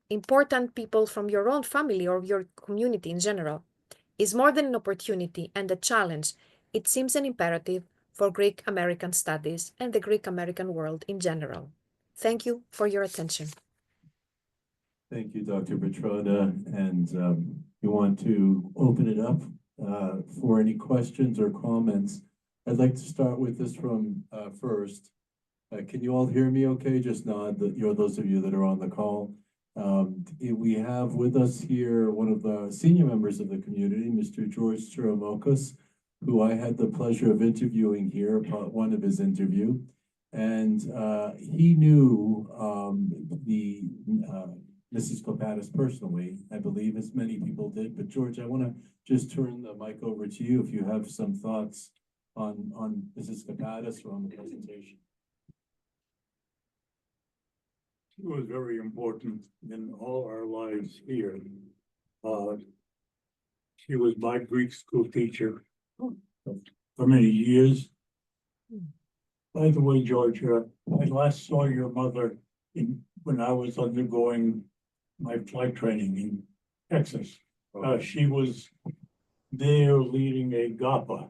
important people from your own family or your community in general, is more than an opportunity and a challenge. It seems an imperative for Greek American studies and the Greek American world in general. Thank you for your attention. Thank you, Dr. Patrona. And we want to open it up for any questions or comments. I'd like to start with this from first. Can you all hear me okay? Just nod, those of you that are on the call. We have with us here one of the senior members of the community, Mr. George Tsiramokos, who I had the pleasure of interviewing here, part one of his interview. And he knew Mrs. Copadis personally, I believe, as many people did. But George, I want to just turn the mic over to you if you have some thoughts on Mrs. Copadis or on the presentation. She was very important in all our lives here. She was my Greek school teacher for many years. By the way, Georgia, I last saw your mother when I was undergoing my flight training in Texas. She was there leading a GAPA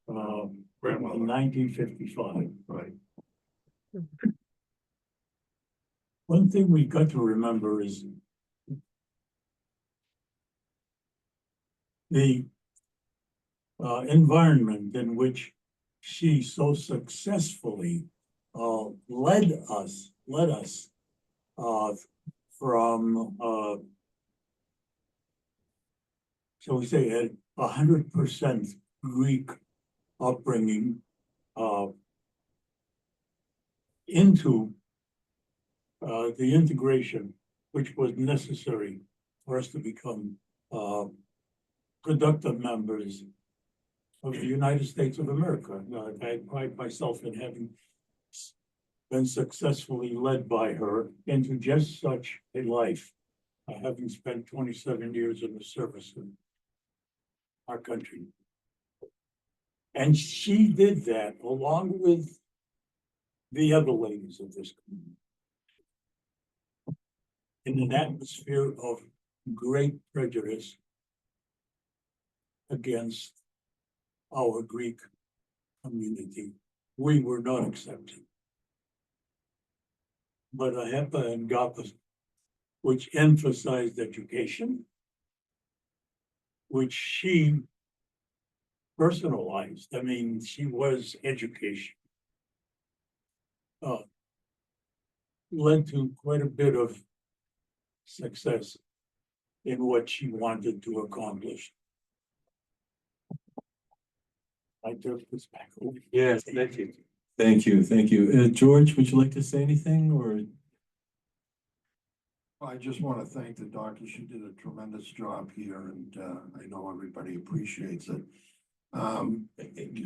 in 1955. Right. One thing we got to remember is the environment in which she so successfully led us from, shall we say, 100% Greek upbringing into the integration which was necessary for us to become productive members of the United States of America. I pride myself in having been successfully led by her into just such a life, having spent 27 years in the service of our country. And she did that along with the other ladies of this community in an atmosphere of great prejudice against our Greek community. We were not accepted. But AHEPA and GAPA, which emphasized education, which she personalized. I mean, she was education. Led to quite a bit of success in what she wanted to accomplish. I took this back over. Yes, thank you. Thank you, thank you. George, would you like to say anything, or? I just want to thank the doctor. She did a tremendous job here, and I know everybody appreciates it.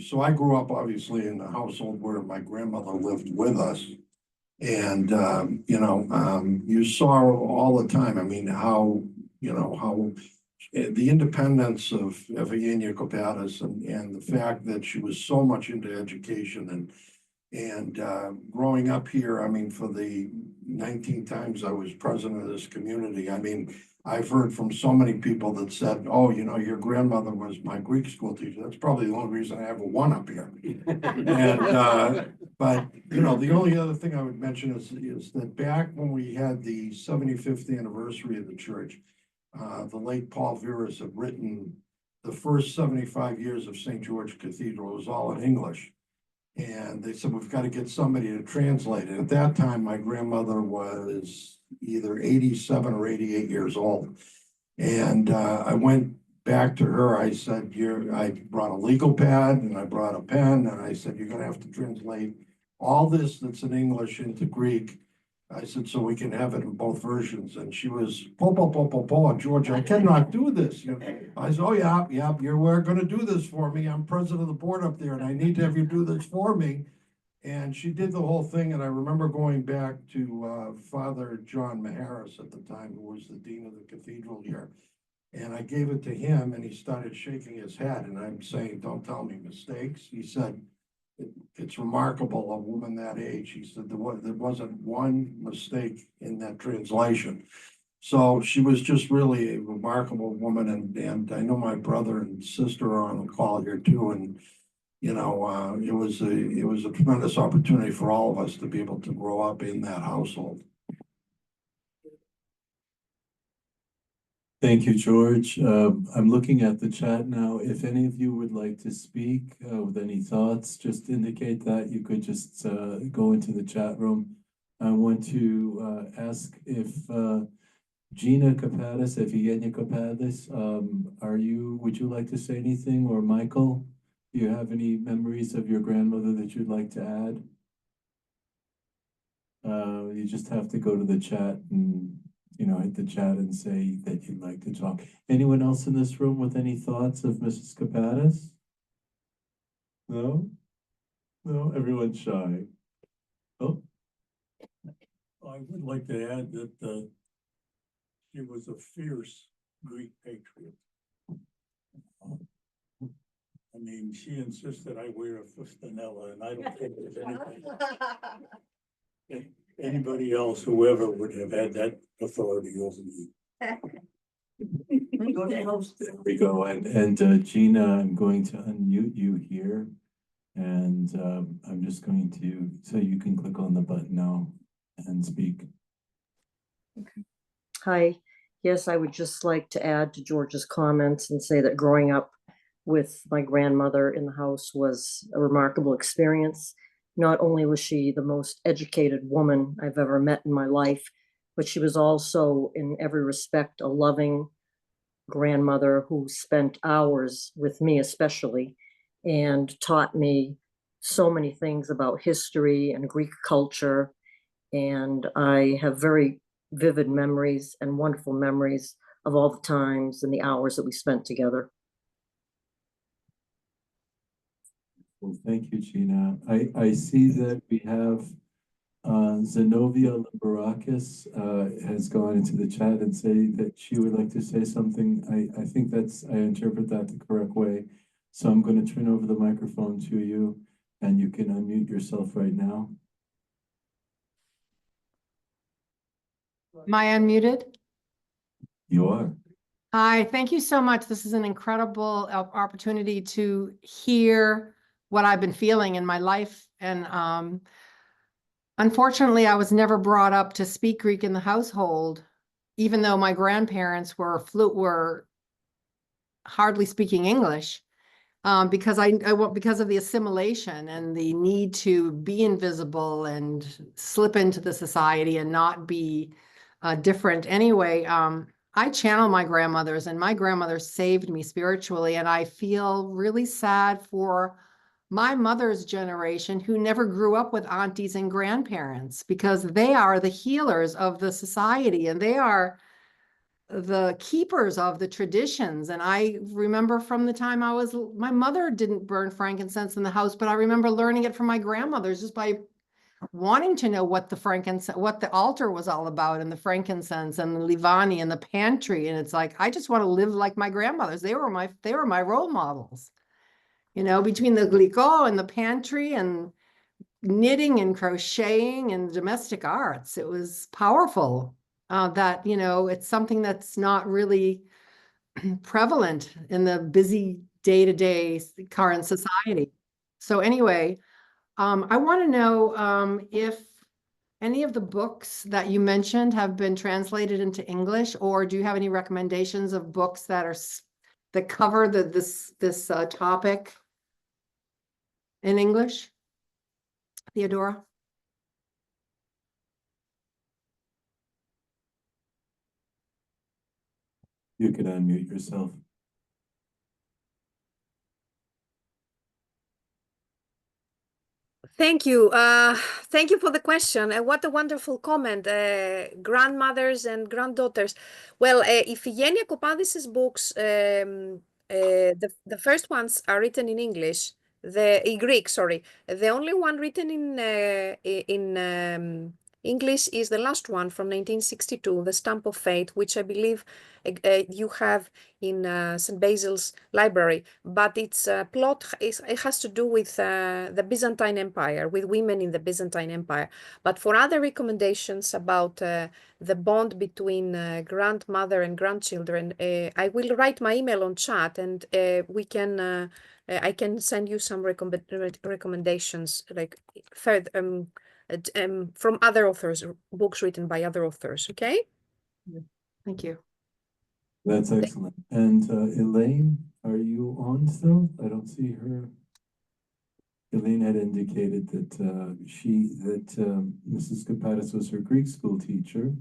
So I grew up obviously in a household where my grandmother lived with us. And, you saw all the time, I mean, how the independence of Iphigenia Copadis and the fact that she was so much into education and growing up here, I mean, for the 19 times I was president of this community, I mean, I've heard from so many people that said, oh, your grandmother was my Greek school teacher. That's probably the only reason I have a one up here. And, but, the only other thing I would mention is that back when we had the 75th anniversary of the church, the late Paul Veras had written the first 75 years of St. George Cathedral. It was all in English. And they said, we've got to get somebody to translate it. At that time, my grandmother was either 87 or 88 years old. And I went back to her. I said, I brought a legal pad and I brought a pen. And I said, you're going to have to translate all this that's in English into Greek. I said, so we can have it in both versions. And she was, George, I cannot do this. I said, oh, yeah, you're going to do this for me. I'm president of the board up there and I need to have you do this for me. And she did the whole thing. And I remember going back to Father John Maharis at the time, who was the dean of the cathedral here. And I gave it to him and he started shaking his head. And I'm saying, don't tell me mistakes. He said, it's remarkable, a woman that age. He said there wasn't one mistake in that translation. So she was just really a remarkable woman. And I know my brother and sister are on the call here too. And, it was a tremendous opportunity for all of us to be able to grow up in that household. Thank you, George. I'm looking at the chat now. If any of you would like to speak with any thoughts, just indicate that. You could just go into the chat room. I want to ask if Gina Copadis, Iphigenia Copadis, would you like to say anything? Or Michael, do you have any memories of your grandmother that you'd like to add? You just have to go to the chat and hit the chat and say that you'd like to talk. Anyone else in this room with any thoughts of Mrs. Copadis? No? No, everyone's shy. Oh. I would like to add that she was a fierce Greek patriot. I mean, she insisted I wear a fustanella, and I don't think there's anybody else, whoever would have had that authority over me. There we go. And Gina, I'm going to unmute you here. And I'm just going to, so you can click on the button now and speak. Okay. Hi. Yes, I would just like to add to George's comments and say that growing up with my grandmother in the house was a remarkable experience. Not only was she the most educated woman I've ever met in my life, but she was also in every respect a loving grandmother who spent hours with me especially and taught me so many things about history and Greek culture. And I have very vivid memories and wonderful memories of all the times and the hours that we spent together. Well, thank you, Gina. I see that we have Zenobia Liberakis has gone into the chat and say that she would like to say something. I think I interpret that the correct way. So I'm going to turn over the microphone to you and you can unmute yourself right now. Am I unmuted? You are. Hi, thank you so much. This is an incredible opportunity to hear what I've been feeling in my life. And unfortunately, I was never brought up to speak Greek in the household, even though my grandparents were hardly speaking English, because because of the assimilation and the need to be invisible and slip into the society and not be different. Anyway, I channel my grandmothers, and my grandmother saved me spiritually, and I feel really sad for my mother's generation who never grew up with aunties and grandparents, because they are the healers of the society and they are the keepers of the traditions. And I remember from the time my mother didn't burn frankincense in the house, but I remember learning it from my grandmothers just by wanting to know what the altar was all about, and the frankincense and the livani and the pantry. And it's like, I just want to live like my grandmothers. They were my role models, between the gliko and the pantry and knitting and crocheting and domestic arts. It was powerful that, it's something that's not really prevalent in the busy day-to-day current society. So anyway, I want to know if any of the books that you mentioned have been translated into English, or do you have any recommendations of books that cover this topic in English? Theodora? You can unmute yourself. Thank you. Thank you for the question. What a wonderful comment. Grandmothers and granddaughters. Well, Iphigenia Copadis' books, the first ones are written in English, in Greek, sorry. The only one written in English is the last one from 1962, The Stamp of Fate, which I believe you have in St. Basil's Library. But its plot it has to do with the Byzantine Empire, with women in the Byzantine Empire. But for other recommendations about the bond between grandmother and grandchildren, I will write my email on chat, and I can send you some recommendations, like from other authors, books written by other authors. Okay. Thank you. That's excellent. And Elaine, are you on still? I don't see her. Elaine had indicated that Mrs. Copadis was her Greek school teacher.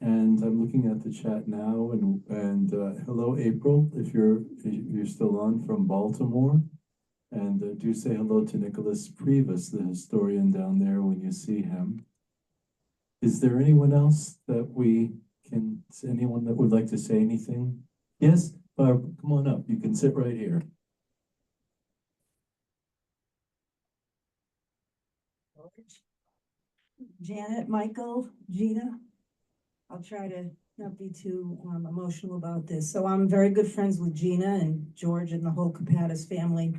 And I'm looking at the chat now, and hello, April, if you're still on, from Baltimore. And do say hello to Nicholas Previs, the historian down there, when you see him. Is there anyone else that anyone that would like to say anything? Yes, Barb, come on up. You can sit right here. Janet, Michael, Gina. I'll try to not be too emotional about this. So I'm very good friends with Gina and George and the whole Copadis family.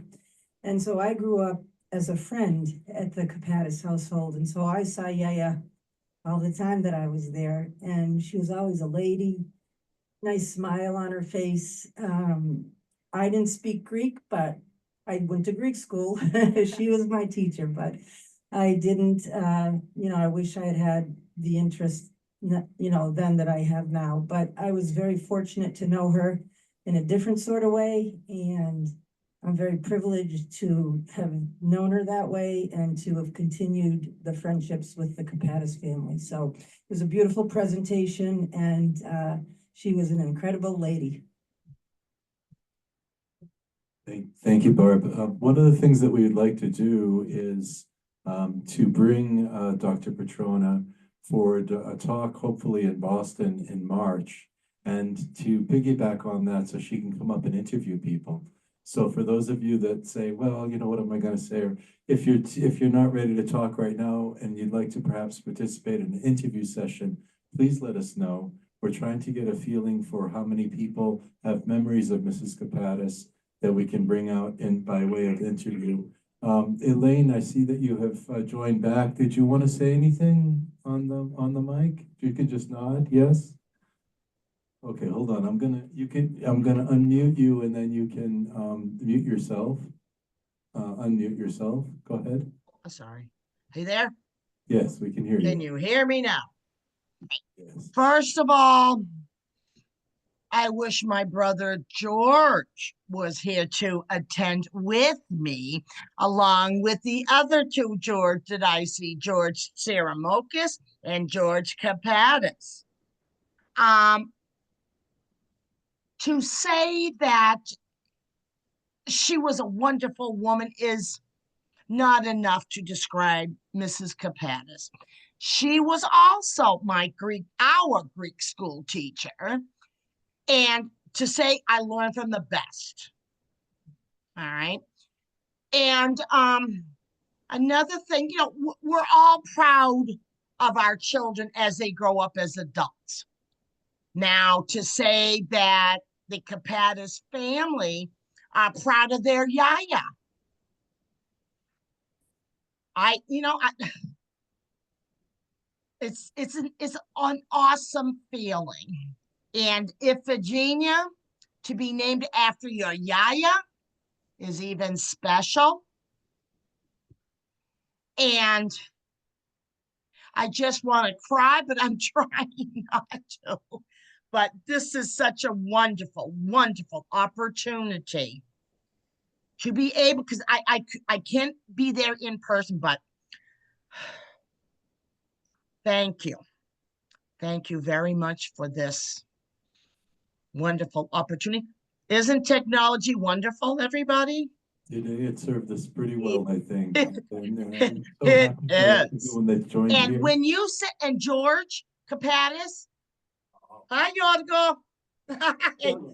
And so I grew up as a friend at the Copadis household. And so I saw Yaya all the time that I was there. And she was always a lady, nice smile on her face. I didn't speak Greek, but I went to Greek school. She was my teacher, but I didn't, I wish I had had the interest, then that I have now. But I was very fortunate to know her in a different sort of way. And I'm very privileged to have known her that way and to have continued the friendships with the Copadis family. So it was a beautiful presentation, and she was an incredible lady. Thank you, Barb. One of the things that we would like to do is to bring Dr. Patrona for a talk, hopefully in Boston in March. And to piggyback on that, so she can come up and interview people. So for those of you that say, well, you know, what am I going to say? Or if you're not ready to talk right now and you'd like to perhaps participate in an interview session, please let us know. We're trying to get a feeling for how many people have memories of Mrs. Copadis that we can bring out in by way of interview. Elaine, I see that you have joined back. Did you want to say anything on the mic? You could just nod, yes? Okay, hold on. I'm gonna unmute you and then you can mute yourself. Unmute yourself. Go ahead. Sorry. Hey there. Yes, we can hear you. Can you hear me now? Yes. First of all, I wish my brother George was here to attend with me, along with the other two George that I see, George Saramokis and George Copadis. To say that she was a wonderful woman is not enough to describe Mrs. Copadis. She was also our Greek school teacher. And to say I learned from the best. All right. And another thing, you know, we're all proud of our children as they grow up as adults. Now, to say that the Copadis family are proud of their yaya. It's an awesome feeling. And Iphigenia, to be named after your yaya, is even special. And I just want to cry, but I'm trying not to. But this is such a wonderful, wonderful opportunity to be able, because I can't be there in person, but thank you. Thank you very much for this wonderful opportunity. Isn't technology wonderful, everybody? It served us pretty well, I think. And, It is. everyone that joined And here. when you said, and George Copadis, hi, Yorgo. Hi,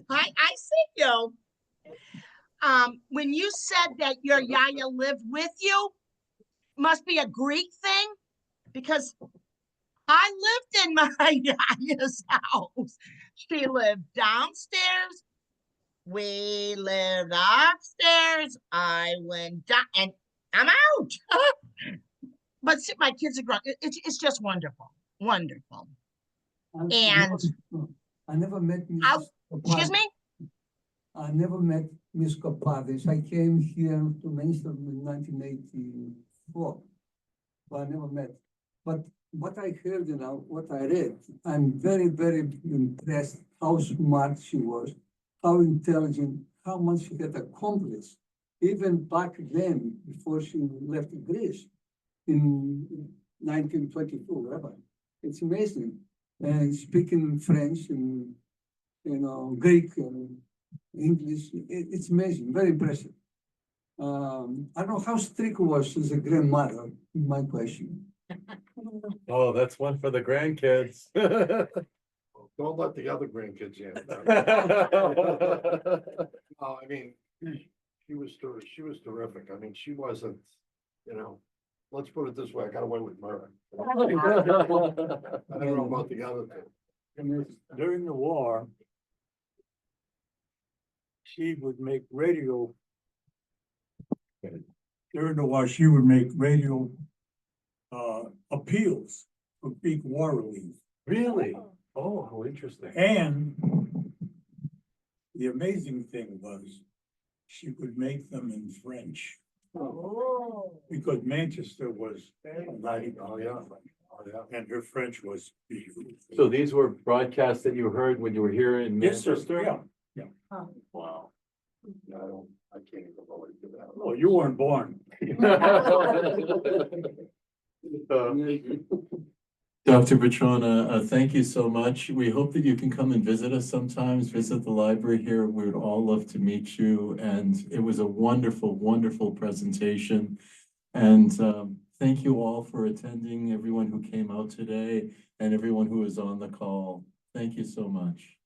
I see you. When you said that your yaya lived with you, must be a Greek thing, because I lived in my yaya's house. She lived downstairs. We lived upstairs. I went down and I'm out. But see, my kids are grown. It's just wonderful. Wonderful. And I never met excuse me? I never met Miss Copadis. I came here to Mainstream in 1984, but I never met. But what I heard, you know, what I read, I'm very, very impressed how smart she was, how intelligent, how much she had accomplished, even back then, before she left Greece in 1922, whatever. It's amazing. And speaking French and, you know, Greek and English, it's amazing, very impressive. I don't know how strict was as a grandmother, my question. Oh, that's one for the grandkids. Don't let the other grandkids in. I mean, she was terrific. I mean, she wasn't, you know, let's put it this way, I got away with murder. I don't know about the other two. During the war, she would make radio. During the war, she would make radio appeals for Greek war relief. Really? Oh, how interesting. And the amazing thing was she would make them in French. Because Manchester was and her French was beautiful. So these were broadcasts that you heard when you were here in Yes, sir. Manchester? Yeah. Wow. I can't even relate to that. Oh, you weren't born. Dr. Patrona, thank you so much. We hope that you can come and visit us sometimes, visit the library here. We would all love to meet you. And it was a wonderful, wonderful presentation. And Thank you all for attending, everyone who came out today and everyone who is on the call. Thank you so much.